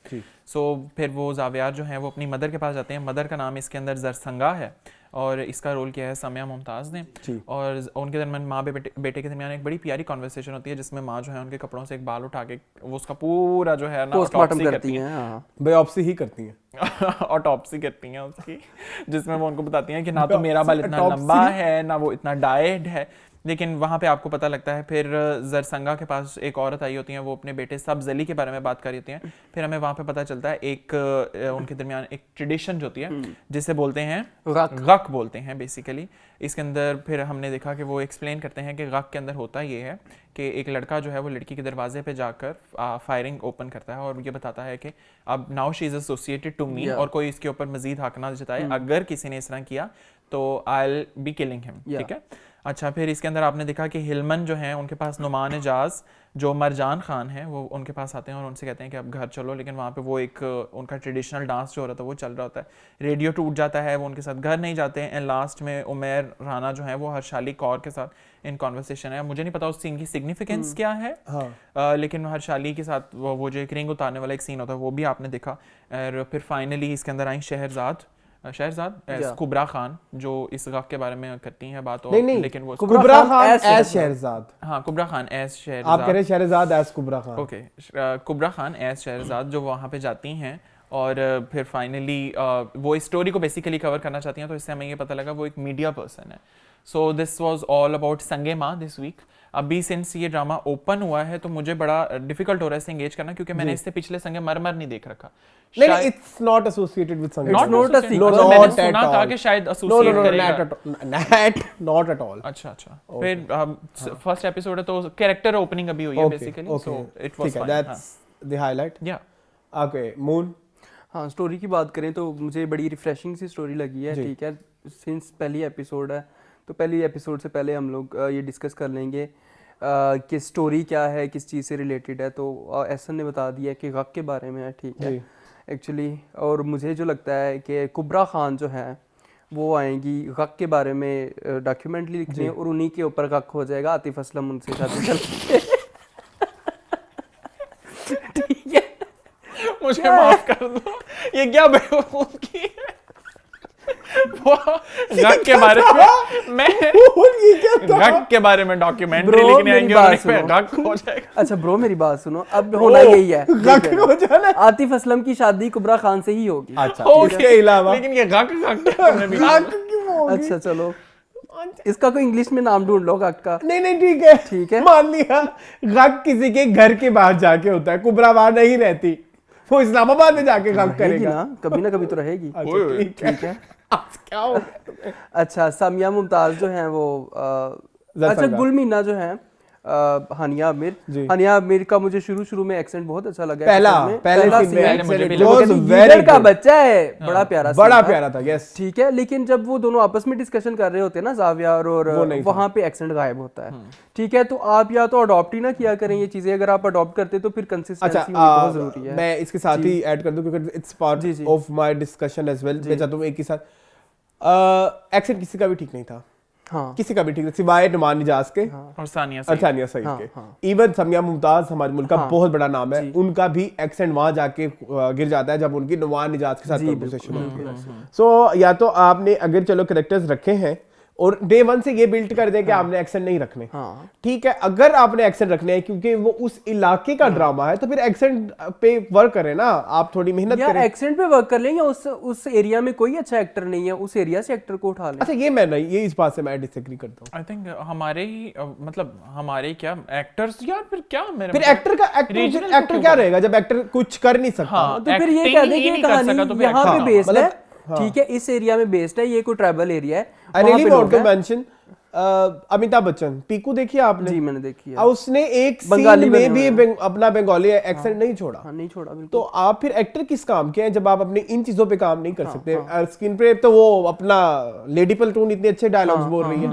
सो फिर वो जावियार जो है वो अपनी मदर के पास जाते हैं। मदर का नाम इसके अंदर जरसंगा है और इसका रोल किया है सामिया मुमताज़ ने। और उनके दरमियान माँ बेटे के दरमियान एक बड़ी प्यारी कॉन्वर्सेशन होती है जिसमें माँ जो है उनके कपड़ों से एक बाल उठा के वो उसका पूरा जो है ना पोस्टमार्टम करती हैं, बायोप्सी ही करती हैं ऑटोप्सी करती हैं उसकी, जिसमें वो उनको बताती हैं कि ना तो मेरा बाल इतना लंबा है ना वो इतना डाइड है। लेकिन वहाँ पे आपको पता लगता है फिर जरसंगा के पास एक औरत आई होती है, वो अपने बेटे सब्ज़ अली के बारे में बात कर रही होती हैं। फिर हमें वहाँ पे पता चलता है एक उनके दरमियान एक ट्रेडिशन जो होती है जिसे बोलते हैं गक बोलते हैं बेसिकली। इसके अंदर फिर हमने देखा कि वो एक्सप्लेन करते हैं कि गक के अंदर होता ये है कि एक लड़का जो है वो लड़की के दरवाजे पे जाकर फायरिंग ओपन करता है और ये बताता है कि अब now she is associated to me, और कोई इसके ऊपर मजीद हक ना जताए, अगर किसी ने इस तरह किया तो I will be killing him. ठीक है। अच्छा, फिर इसके अंदर आपने देखा कि हिलमन जो है उनके पास नुमान एजाज जो मरजान खान है वो उनके पास आते हैं और उनसे कहते हैं कि अब घर चलो, लेकिन वहाँ पे वो एक उनका ट्रेडिशनल डांस जो हो रहा था वो चल रहा होता है, रेडियो टूट जाता है, वो उनके साथ घर नहीं जाते हैं। एंड लास्ट में उमैर राना जो है वो हर्षाली कौर के साथ इन कॉन्वर्सेशन है। मुझे नहीं पता उस सीन की सिग्निफिकेंस क्या है, लेकिन हर्षाली के साथ वो जो एक रिंग उतारने वाला एक सीन होता है वो भी आपने देखा। और फिर फाइनली इसके अंदर आई शहरजाद कुबरा खान जो इस गक के बारे में करती हैं बात, और लेकिन वो कुबरा खान एज शहरजाद, हाँ कुबरा खान एज शहरजाद, आप कह रहे Shehrzad as Kubra Khan, okay Kubra Khan as Shehrzad जो वहाँ पे जाती हैं और फिर फाइनली वो इस स्टोरी को बेसिकली कवर करना चाहती हैं। तो इससे हमें ये पता लगा वो एक मीडिया पर्सन है। So this was all about संगे माँ दिस वीक। अभी सिंस ये ड्रामा ओपन हुआ है तो मुझे बड़ा डिफिकल्ट हो रहा है इससे एंगेज करना, क्योंकि मैंने इससे पिछले संगे मरमर नहीं देख रखा। नहीं, इट्स नॉट एसोसिएटेड विद संगे, नॉट अ सीक्वल, मैंने सुना था कि शायद एसोसिएट करेगा, नॉट एट ऑल। अच्छा फिर फर्स्ट एपिसोड है तो कैरेक्टर ओपनिंग अभी हुई है basically, so it was fine, that's the highlight. या ओके मून। हाँ, स्टोरी की बात करें तो मुझे बड़ी रिफ्रेशिंग सी स्टोरी लगी है। ठीक है, सिंस पहली एपिसोड है तो पहली एपिसोड से पहले हम लोग ये डिस्कस कर लेंगे कि स्टोरी क्या है, किस चीज़ से रिलेटेड है। तो एहसन ने बता दिया कि गक के बारे में है। ठीक है एक्चुअली, और मुझे जो लगता है कि कुबरा खान जो है वो आएंगी गक के बारे में डॉक्यूमेंट्री लिखने और उन्हीं के ऊपर गक हो जाएगा, आतिफ असलम उनसे शादी करके। ठीक है, मुझे माफ कर दो, ये क्या बेवकूफ की है। वो गक के बारे में मैं गक के बारे में डॉक्यूमेंट्री लिखने आएंगे और इस पे गक हो जाएगा। अच्छा ब्रो मेरी बात सुनो, अब होना यही है, गक हो जाना, आतिफ असलम की शादी कुबरा खान से ही होगी। अच्छा उसके अलावा लेकिन ये गक अच्छा चलो इसका कोई इंग्लिश में नाम ढूंढ लो गक का। नहीं ठीक है मान लिया गक किसी के घर के बाहर जाके होता है, कुबरा वहां नहीं रहती, वो इस्लामाबाद में जाके गक करेगा ना कभी तो रहेगी। ठीक है क्या हो गया? अच्छा सामिया मुमताज जो है वो अच्छा गुलमीना जो है हानिया आमिर का मुझे शुरू में एक्सेंट बहुत अच्छा लगा। पहला सीन का बच्चा है, बड़ा प्यारा था। यस ठीक है, लेकिन जब वो दोनों आपस में डिस्कशन कर रहे होते हैं ना जाविया और वहां पे एक्सेंट गायब होता है। ठीक है, तो आप या तो अडॉप्ट ही ना किया करें ये चीजें, अगर आप अडॉप्ट करते तो फिर कंसिस्टेंसी बहुत जरूरी है। मैं इसके साथ ही ऐड कर दूं क्योंकि it's part of my discussion as well. मैं चाहता हूं एक ही साथ एक्सेंट किसी का भी ठीक नहीं था, किसी का भी ठीक है सिवाय नुमान निजाज के और सानिया सईद के। इवन सामिया मुमताज हमारे मुल्क का बहुत बड़ा नाम है, उनका भी एक्सेंट वहां जाके गिर जाता है जब उनकी नुमान निजाज के साथ कन्वर्सेशन होती है। सो या तो आपने अगर चलो कैरेक्टर्स रखे हैं और डे वन से ये बिल्ड कर दे कि आपने एक्सेंट नहीं रखने, ठीक है। अगर आपने एक्सेंट रखने हैं क्योंकि वो उस इलाके का ड्रामा है तो फिर एक्सेंट पे वर्क करें ना, आप थोड़ी मेहनत करें। एक्सेंट पे वर्क कर लें या उस एरिया में कोई अच्छा एक्टर नहीं है, उस एरिया से एक्टर को उठा लें। अच्छा ये मैं नहीं, ये इस बात से मैं डिसएग्री करता हूं। आई थिंक हमारे क्या एक्टर्स यार फिर क्या मेरे फिर एक्टर क्या रहेगा जब एक्टर कुछ कर नहीं सकता, तो फिर ये कह दें कि कहानी यहां पे बेस्ड है। ठीक है, इस एरिया में बेस्ड है, ये कोई ट्राइबल एरिया है। I really want to mention Amitabh Bachchan, Piku देखिए आपने? जी मैंने देखी है। उसने एक सीन में भी अपना बंगाली एक्सेंट नहीं छोड़ा। नहीं छोड़ा बिल्कुल। तो आप फिर एक्टर किस काम के हैं जब आप अपनी इन चीजों पे काम नहीं कर सकते? स्क्रीन पे तो वो अपना लेडी पल्टून इतने अच्छे डायलॉग्स बोल रही है।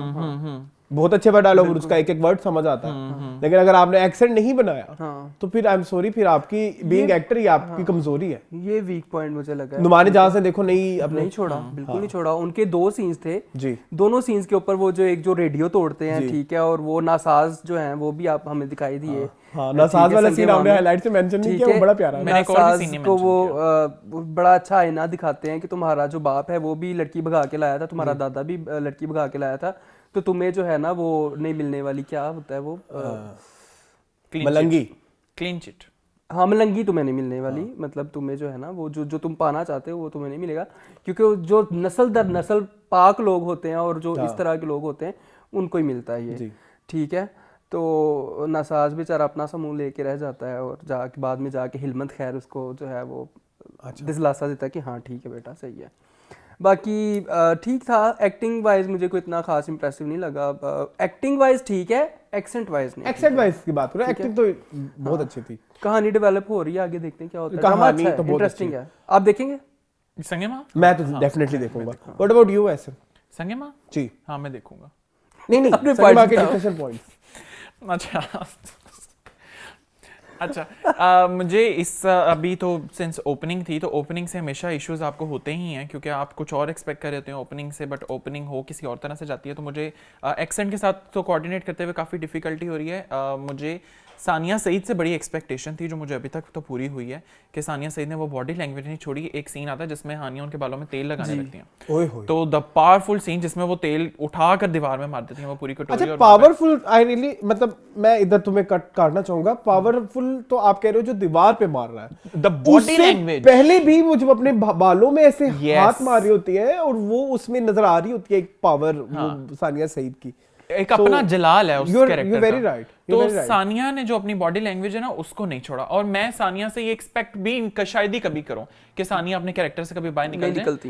बहुत अच्छे वर्ड डायलॉग, उसका एक एक वर्ड समझ आता है, लेकिन अगर आपने एक्सेंट नहीं बनाया तो फिर आई एम सॉरी, फिर आपकी बीइंग एक्टर ये आपकी कमजोरी है। ये वीक पॉइंट मुझे लगा। नुमान ने जहां से देखो नहीं छोड़ा, बिल्कुल नहीं छोड़ा। उनके 2 सीन्स थे जी, दोनों सीन्स के ऊपर वो जो एक जो रेडियो तोड़ते हैं, ठीक है, और वो नासाज जो हैं वो भी आप हमें दिखाई दिए। हाँ, नासाज वाला सीन हमने हाईलाइट से मेंशन नहीं किया, वो बड़ा प्यारा है। नासाज को वो बड़ा अच्छा आईना दिखाते हैं कि तुम्हारा जो बाप है वो भी लड़की भगा के लाया था, तुम्हारा दादा भी लड़की भगा के लाया था, तो तुम्हें जो है ना वो नहीं मिलने वाली, क्या होता है वो, मलंगी, क्लीन चिट। हाँ, मलंगी तुम्हें नहीं मिलने वाली, मतलब तुम्हें जो है ना वो जो तुम पाना चाहते हो वो तुम्हें नहीं मिलेगा, क्योंकि जो नस्ल दर नस्ल पाक लोग होते हैं और जो इस तरह के लोग होते हैं उनको ही मिलता है ये, ठीक है। तो नासाज बेचारा अपना समूह लेके रह जाता है और जाके बाद में जाके हिलमत खैर उसको जो है वो दिलासा देता है कि हाँ ठीक है बेटा, सही है। बाकी ठीक था। एक्टिंग वाइज मुझे कोई इतना खास इंप्रेसिव नहीं लगा। एक्टिंग वाइज ठीक है, एक्सेंट वाइज नहीं। एक्सेंट वाइज की बात करो, एक्टिंग तो बहुत अच्छी थी। कहानी डेवलप हो रही है, आगे देखते हैं क्या होता है। कहानी तो बहुत इंटरेस्टिंग है। आप देखेंगे संगमा? मैं तो डेफिनेटली देखूंगा। व्हाट अबाउट यू ऐसे? संगमा जी हाँ, मैं देखूंगा। नहीं संगमा के डिस्कशन पॉइंट्स। अच्छा मुझे इस अभी तो सिंस ओपनिंग थी, तो ओपनिंग से हमेशा इश्यूज आपको होते ही हैं, क्योंकि आप कुछ और एक्सपेक्ट कर रहे होते हैं ओपनिंग से, बट ओपनिंग हो किसी और तरह से जाती है। तो मुझे एक्सेंट के साथ तो कोऑर्डिनेट करते हुए काफ़ी डिफिकल्टी हो रही है। मुझे सानिया सईद से बड़ी एक्सपेक्टेशन थी, जो मुझे अभी तक तो पूरी हुई है, कि सानिया सईद ने वो बॉडी लैंग्वेज नहीं छोड़ी। एक सीन आता है जिसमें हानिया उनके बालों में तेल लगाने लगती हैं, तो द पावरफुल सीन जिसमें वो तेल उठाकर दीवार में मार देती हैं, वो पूरी कटोरी। अच्छा, पावरफुल, आई रियली, मतलब मैं इधर तुम्हें काटना चाहूंगा। पावरफुल तो आप कह रहे हो जो दीवार पे मार रहा है, द बॉडी लैंग्वेज। पहले भी वो जब अपने बालों में ऐसे हाथ मार रही होती है और वो उसमें नजर आ रही होती है एक पावर, वो सानिया सईद की एक अपना जलाल है उस कैरेक्टर वेरी राइट। तो सानिया ने जो अपनी बॉडी लैंग्वेज है ना उसको नहीं छोड़ा, और मैं सानिया से ये एक्सपेक्ट भी शायद ही कभी करूं कि सानिया अपने कैरेक्टर से कभी बाहर निकलती।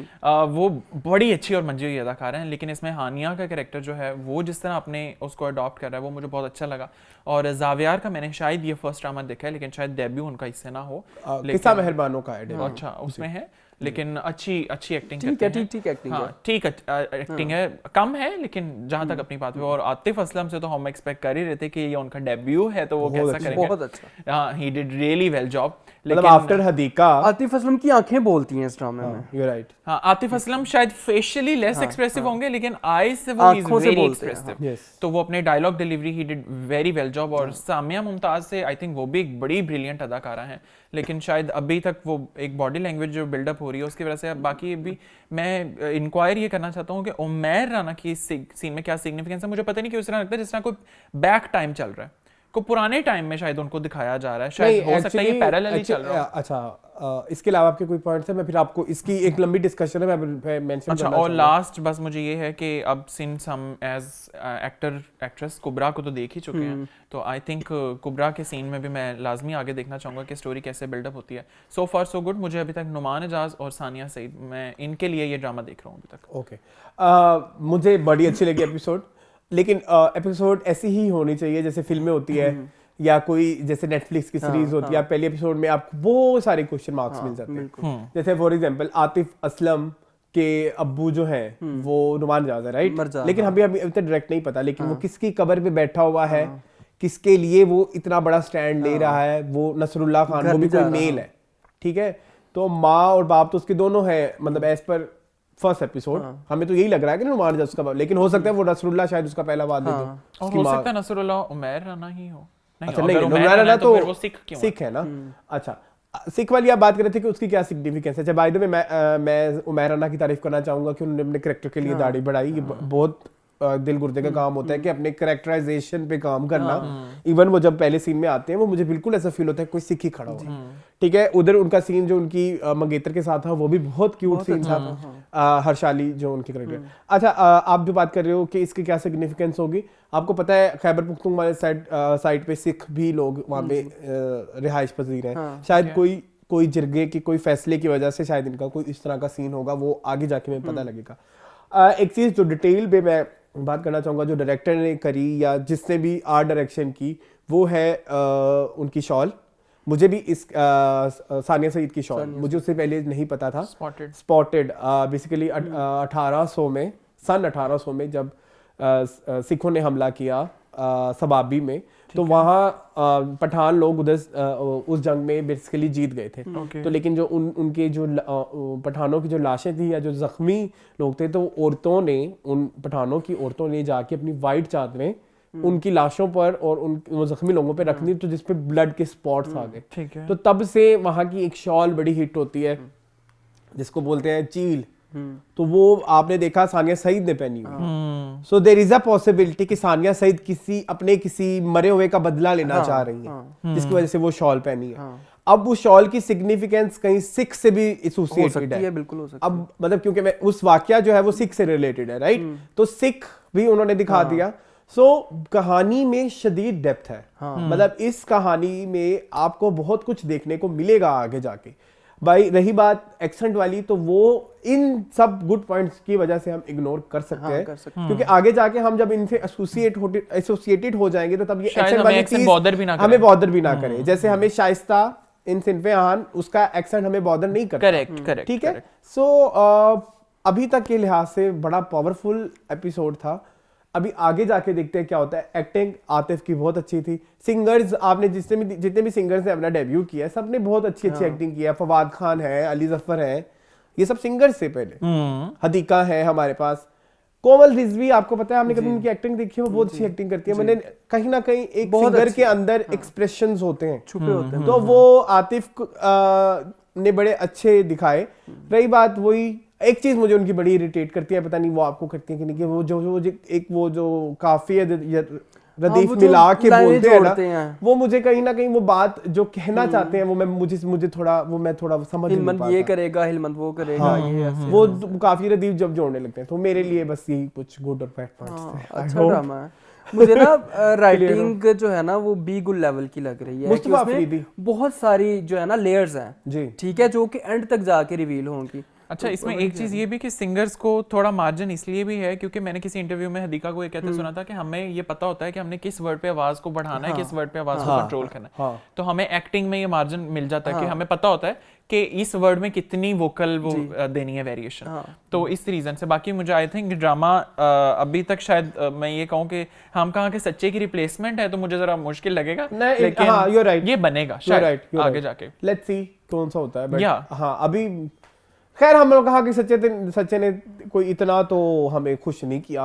वो बड़ी अच्छी और मंजी हुई अदाकार है, लेकिन इसमें हानिया का कैरेक्टर जो है वो जिस तरह अपने उसको अडॉप्ट कर रहा है वो मुझे बहुत अच्छा लगा। और जावियार का मैंने शायद ये फर्स्ट ड्रामा देखा है, लेकिन शायद डेब्यू उनका इससे ना हो। किस्सा मेहरबानों का है, अच्छा उसमें है, लेकिन अच्छी एक्टिंग ठीक है, ठीक एक्टिंग है, ठीक एक्टिंग है, कम है, लेकिन जहां तक अपनी बात है। और आतिफ असलम से तो हम एक्सपेक्ट कर ही रहे थे कि ये उनका डेब्यू है तो वो कैसा करेंगे। बहुत अच्छा, हाँ, he did really well job. मतलब आफ्टर हदीका आतिफ असलम की आंखें बोलती हैं इस ड्रामे में। You are right. हाँ, आतिफ असलम शायद फेशियली लेस एक्सप्रेसिव होंगे, लेकिन आईज से वो इज वेरी एक्सप्रेसिव, तो वो अपने dialogue delivery he did very well job. और सामिया मुमताज से आई थिंक वो भी एक बड़ी ब्रिलियंट अदाकारा है, लेकिन शायद अभी तक वो एक बॉडी लैंग्वेज जो बिल्डअप हो रही है उसकी वजह से। बाकी भी मैं इंक्वायर ये करना चाहता हूँ कि उमैर राना की सीन में क्या सिग्निफिकेंस है। मुझे पता नहीं क्यों इस तरह लगता है जिस तरह कोई बैक टाइम चल रहा है, को पुराने टाइम में शायद उनको दिखाया जा रहा है, शायद हो सकता है ये पैरेलल चल रहा है। अच्छा, इसके अलावा आपके कोई पॉइंट्स है? मैं फिर आपको इसकी एक लंबी डिस्कशन है, मैं मेंशन अच्छा, और लास्ट बस मुझे ये है कि अब सिंस हम एज एक्ट्रेस कुबरा को तो देख ही चुके हैं, तो आई थिंक कुबरा के सीन में भी मैं लाजमी आगे देखना चाहूंगा कि स्टोरी कैसे बिल्डअप होती है। सो फार सो गुड। मुझे अभी तक नुमान एजाज और सानिया सईद, मैं इनके लिए ये ड्रामा देख रहा हूँ अभी तक। ओके, मुझे बड़ी अच्छी लगी एपिसोड, लेकिन एपिसोड ऐसी ही होनी चाहिए जैसे फिल्में होती है या कोई जैसे नेटफ्लिक्स की सीरीज होती है। पहले एपिसोड में आपको बहुत सारे क्वेश्चन मार्क्स मिल जाते हैं। जैसे फॉर एग्जांपल आतिफ असलम के अब्बू जो है वो नुमान एजाज है, राइट? लेकिन अभी तक डायरेक्ट नहीं पता, लेकिन वो किसकी कब्र पे बैठा हुआ है, किसके लिए वो इतना बड़ा स्टैंड ले रहा है। वो नसरुल्लाह खान, वो भी कोई मेल है, ठीक है? तो माँ और बाप तो उसके दोनों है, मतलब एज पर फर्स्ट एपिसोड हमें तो यही लग रहा है कि नुमान एजाज उसका, लेकिन हो सकता है वो नसरुल्लाह शायद उसका पहला वालिद हो, और हो सकता है नसरुल्लाह उमैर राना ही हो। अच्छा, नहीं, उमैर राना तो वो सिख है ना। अच्छा, सिख वाली आप बात कर रहे थे कि उसकी क्या सिग्निफिकेंस है। अच्छा, बाय द वे मैं उमैर राना की तारीफ करना चाहूंगा कि उन्होंने अपने कैरेक्टर के लिए दाढ़ी बढ़ाई। ये बहुत दिल गुर्दे का काम होता है कि अपने कैरेक्टराइजेशन पे काम करना। इवन वो जब पहले सीन में आते हैं वो मुझे बिल्कुल ऐसा फील होता है कोई सिख ही खड़ा हुआ, ठीक है? उधर उनका सीन जो उनकी मंगेतर के साथ था वो भी बहुत क्यूट सीन था, हर्षाली जो उनकी कैरेक्टर। अच्छा, आप जो बात कर रहे हो कि इसकी क्या सिग्निफिकेंस होगी, आपको पता है खैबर पख्तूनख्वा वाले साइड पे सिख भी लोग वहाँ पे रिहाइश पजीर हैं। शायद कोई जिरगे की कोई फैसले की वजह से शायद इनका कोई इस तरह का सीन होगा, वो आगे जाके में पता लगेगा। एक चीज जो डिटेल पे मैं बात करना चाहूंगा जो डायरेक्टर ने करी या जिसने भी आर्ट डायरेक्शन की, वो है उनकी शॉल। मुझे भी इस सानिया सईद की शॉल मुझे उससे पहले नहीं पता था। स्पॉटेड बेसिकली 1800 में, सन 1800 में जब सिखों ने हमला किया सबाबी में, तो वहाँ पठान लोग उधर उस जंग में बेसिकली जीत गए थे। तो लेकिन जो उनके जो पठानों की जो लाशें थी या जो जख्मी लोग थे, तो औरतों ने, उन पठानों की औरतों ने जाके अपनी वाइट चादरें उनकी लाशों पर और उन जख्मी लोगों पे रख दी, तो जिसपे ब्लड के स्पॉट्स आ गए। तो तब से वहाँ की एक शॉल बड़ी हिट होती है जिसको बोलते हैं चील। तो वो आपने देखा सानिया सईद ने पहनी हुई। So there is a possibility कि सानिया सईद किसी मरे हुए का बदला लेना चाह रही है, जिसकी वजह से वो शॉल पहनी है। अब उस शॉल की सिग्निफिकेंस कहीं सिख से भी एसोसिएटेड है, बिल्कुल हो सकती है। अब मतलब क्योंकि मैं उस वाकया जो है वो सिख से रिलेटेड है, राइट? तो सिख भी उन्होंने दिखा दिया। कहानी में शदीद डेप्थ है। मतलब इस कहानी में आपको बहुत कुछ देखने को मिलेगा आगे जाके। भाई रही बात एक्सेंट वाली, तो वो इन सब गुड पॉइंट्स की वजह से हम इग्नोर कर सकते हैं, क्योंकि आगे जाके हम जब इनसे एसोसिएटेड हो जाएंगे तो तब ये एक्सेंट वाली चीज हमें बॉदर भी ना करे। जैसे हमें शाइस्ता इन सिनफे आन, उसका एक्सेंट हमें बॉदर नहीं करता। करेक्ट, ठीक है। सो अभी तक के लिहाज से बड़ा पावरफुल एपिसोड था। अभी आगे जाके देखते हैं क्या होता है। एक्टिंग आतिफ की बहुत अच्छी थी। सिंगर्स, आपने जितने भी सिंगर्स ने अपना डेब्यू किया, सब ने बहुत अच्छी एक्टिंग किया। फवाद खान है, अली जफर है, ये सब सिंगर्स से पहले। हदीका है हमारे पास, कोमल रिजवी, आपको पता है, आपने कभी उनकी एक्टिंग देखी है? वो बहुत अच्छी एक्टिंग करती है। मैंने कहीं ना कहीं एक सिंगर के अंदर एक्सप्रेशंस होते हैं, छुपे होते हैं, तो वो आतिफ ने बड़े अच्छे दिखाए। रही बात वही, एक चीज मुझे उनकी बड़ी इरिटेट करती है, पता नहीं वो आपको करती है कि नहीं, कि वो जो काफी रदीफ मिला के बोलते हैं ना, वो मुझे कहीं ना कहीं वो बात जो कहना चाहते हैं वो मुझे थोड़ा समझ नहीं पाता। ये करेगा, हिलमंद वो करेगा, ये वो काफी रदीफ जब जोड़ने लगते हैं, तो मेरे लिए बस यही कुछ गुड और बैड पार्ट्स थे। अच्छा ड्रामा है। मुझे ना राइटिंग जो है ना वो बी गुड लेवल की लग रही है, कि उसमें बहुत सारी जो है ना लेयर्स हैं, ठीक है, जो कि एंड तक जाके रिवील होंगी। अच्छा, इसमें एक चीज ये भी कि सिंगर्स को थोड़ा मार्जिन इसलिए भी है क्योंकि मैंने किसी इंटरव्यू में हदीका को ये कहते सुना था कि हमें ये पता होता है कि हमने किस वर्ड पे आवाज को बढ़ाना है, किस वर्ड पे आवाज को कंट्रोल करना है। तो हमें एक्टिंग में ये मार्जिन मिल जाता है कि हमें पता होता है कि इस वर्ड में कितनी वोकल वो देनी है वेरिएशन। तो इस रीजन से बाकी मुझे आई थिंक ड्रामा अभी तक शायद मैं ये कहूँ कि हम कहाँ के सच्चे की रिप्लेसमेंट है, तो मुझे जरा मुश्किल लगेगा, लेकिन ये बनेगा शायद आगे जाके। लेट्स सी कौन सा होता है। हाँ, अभी खैर हम लोग कहा कि सच्चे ने कोई इतना तो हमें खुश नहीं किया।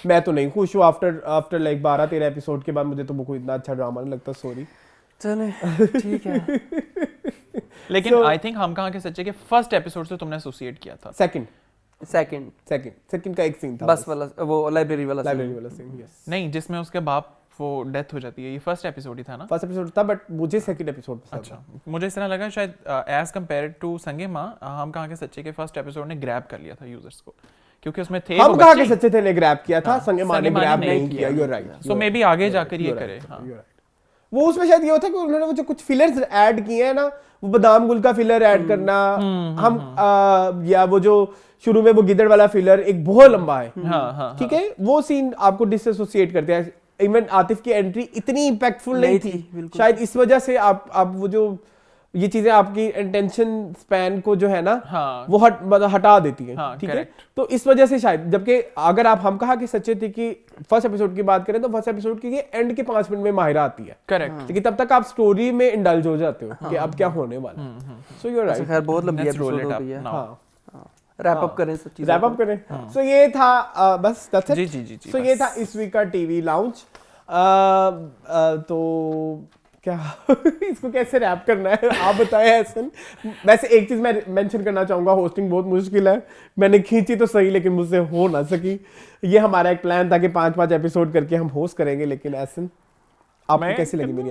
मैं तो नहीं खुश हूँ आफ्टर लाइक 12-13 एपिसोड के बाद। मुझे तो वो कोई इतना अच्छा ड्रामा नहीं लगता, सॉरी। चले ठीक है। लेकिन आई थिंक हम कहा कि सच्चे के फर्स्ट एपिसोड से तुमने एसोसिएट किया था। सेकंड का एक सीन था, बस वाला, वो लाइब्रेरी वाला सीन, यस। नहीं, जिसमें उसके बाप वो डेथ हो जाती है। ये फर्स्ट एपिसोड ही था ना? फर्स्ट एपिसोड था, बट मुझे सेकंड एपिसोड पसंद। अच्छा, मुझे इस तरह लगा शायद एज कंपेयर्ड टू संगे माँ, हम कहा के सच्चे के फर्स्ट एपिसोड ने ग्रैब कर लिया था यूजर्स को, क्योंकि उसमें थे हम कहा के सच्चे थे ने ग्रैब किया था, संगे माँ ने ग्रैब नहीं किया। You are right. So maybe आगे जाकर ये करे। वो उसमें शायद ये होता है कि उन्होंने वो जो कुछ फिलर्स ऐड किए हैं ना, वो बादाम गुल का फिलर ऐड करना, हम या वो जो शुरू में वो गिदड़ वाला फिलर एक बहुत लंबा है, ठीक है, वो सीन आपको डिसएसोसिएट करते हैं। इवन आतिफ की एंट्री इतनी इम्पैक्टफुल नहीं थी, शायद इस वजह से आप वो जो ये चीजें आपकी अटेंशन स्पैन को जो है ना, वो हटा देती है, ठीक है। तो इस वजह से शायद, जबकि अगर हम कहा कि सच्चे थे कि फर्स्ट एपिसोड की बात करें तो फर्स्ट एपिसोड की एंड के 5 मिनट में माहिरा आती है, करेक्ट, लेकिन तब तक आप स्टोरी में इंडल्ज हो जाते हो कि अब क्या होने वाला। So you are right. खैर बहुत लंबी एपिसोड हो गई है। रैप अप करें सब चीजें, रैप अप करें। सो ये था बस दैट्स इट। जी। सो ये था इस वीक का टीवी लाउंज। तो क्या इसको कैसे रैप करना है आप बताएं एहसन। वैसे एक चीज मैं मेंशन करना चाहूंगा, होस्टिंग बहुत मुश्किल है, मैंने खींची तो सही लेकिन मुझसे हो ना सकी। ये हमारा एक प्लान था कि 5-5 एपिसोड करके हम होस्ट करेंगे, लेकिन एहसन आपको कैसी लगी मेरी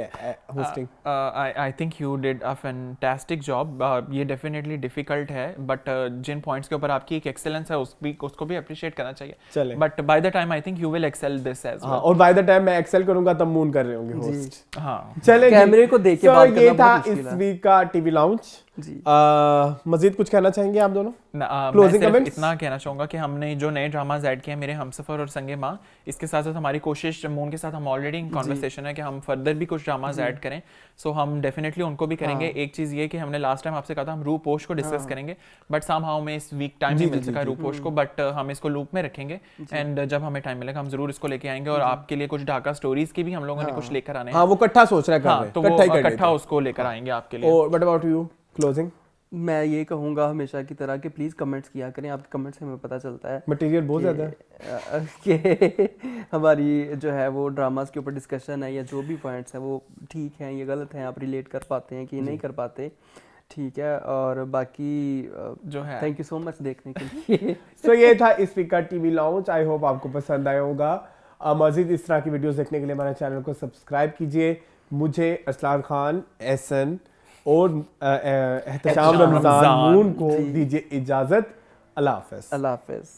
hosting? I think you did a fantastic job. ये डेफिनेटली डिफिकल्ट है, बट जिन पॉइंट्स के ऊपर आपकी एक एक्सेलेंस है उसको भी अप्रिशिएट करना चाहिए। चले, but by the time I think you will excel this as well. और बाय द टाइम मैं एक्सेल करूंगा तब मून कर रहे होंगे होस्ट। हाँ, चले, कैमरे को देख के बात करना ये था बहुत मुश्किल इस है। वीक का टीवी लाउंज। जी। मजीद कुछ कहना चाहेंगे आप दोनों? मैं सिर्फ इतना कहना चाहूँगा कि हमने जो नए ड्रामाज ऐड किए हैं, मेरे हमसफ़र और संगे माँ, इसके साथ साथ हमारी कोशिश मून के साथ हम ऑलरेडी इन कॉन्वर्सेशन है कि हम फर्दर भी कुछ ड्रामाज ऐड करें। सो हम डेफिनेटली उनको भी करेंगे। एक चीज़ ये कि हमने लास्ट टाइम आपसे कहा था हम रूपोश को डिस्कस करेंगे, बट समहाउ में इस वीक टाइम नहीं मिल सका रूपोश को, बट हम इसको लूप में रखेंगे एंड जब हमें टाइम मिलेगा हम जरूर इसको लेके आएंगे। और आपके लिए कुछ ढाका स्टोरीज की भी हम लोगों ने कुछ लेकर आने हैं। हाँ, वो इकट्ठा सोच रहा है हाँ, तो वो इकट्ठा उसको लेकर आएंगे आपके लिए। और व्हाट अबाउट यू क्लोजिंग? मैं ये कहूँगा हमेशा की तरह कि प्लीज़ कमेंट्स किया करें, आपके कमेंट्स से हमें पता चलता है मटेरियल बहुत ज़्यादा है कि हमारी जो है वो ड्रामास के ऊपर डिस्कशन है या जो भी पॉइंट्स हैं वो ठीक हैं, ये गलत हैं, आप रिलेट कर पाते हैं कि नहीं कर पाते, ठीक है। और बाकी जो है थैंक यू सो मच देखने के लिए। सो ये था इस वीक का टीवी लॉन्च। आई होप आपको पसंद आया होगा। मज़ीद इस तरह की वीडियोस देखने के लिए हमारे चैनल को सब्सक्राइब कीजिए। मुझे असलान खान, एहसन और एहतशाम रमज़ान मून को दीजिए इजाज़त। अल्लाह हाफ़िज़। अल्लाह हाफ़िज़।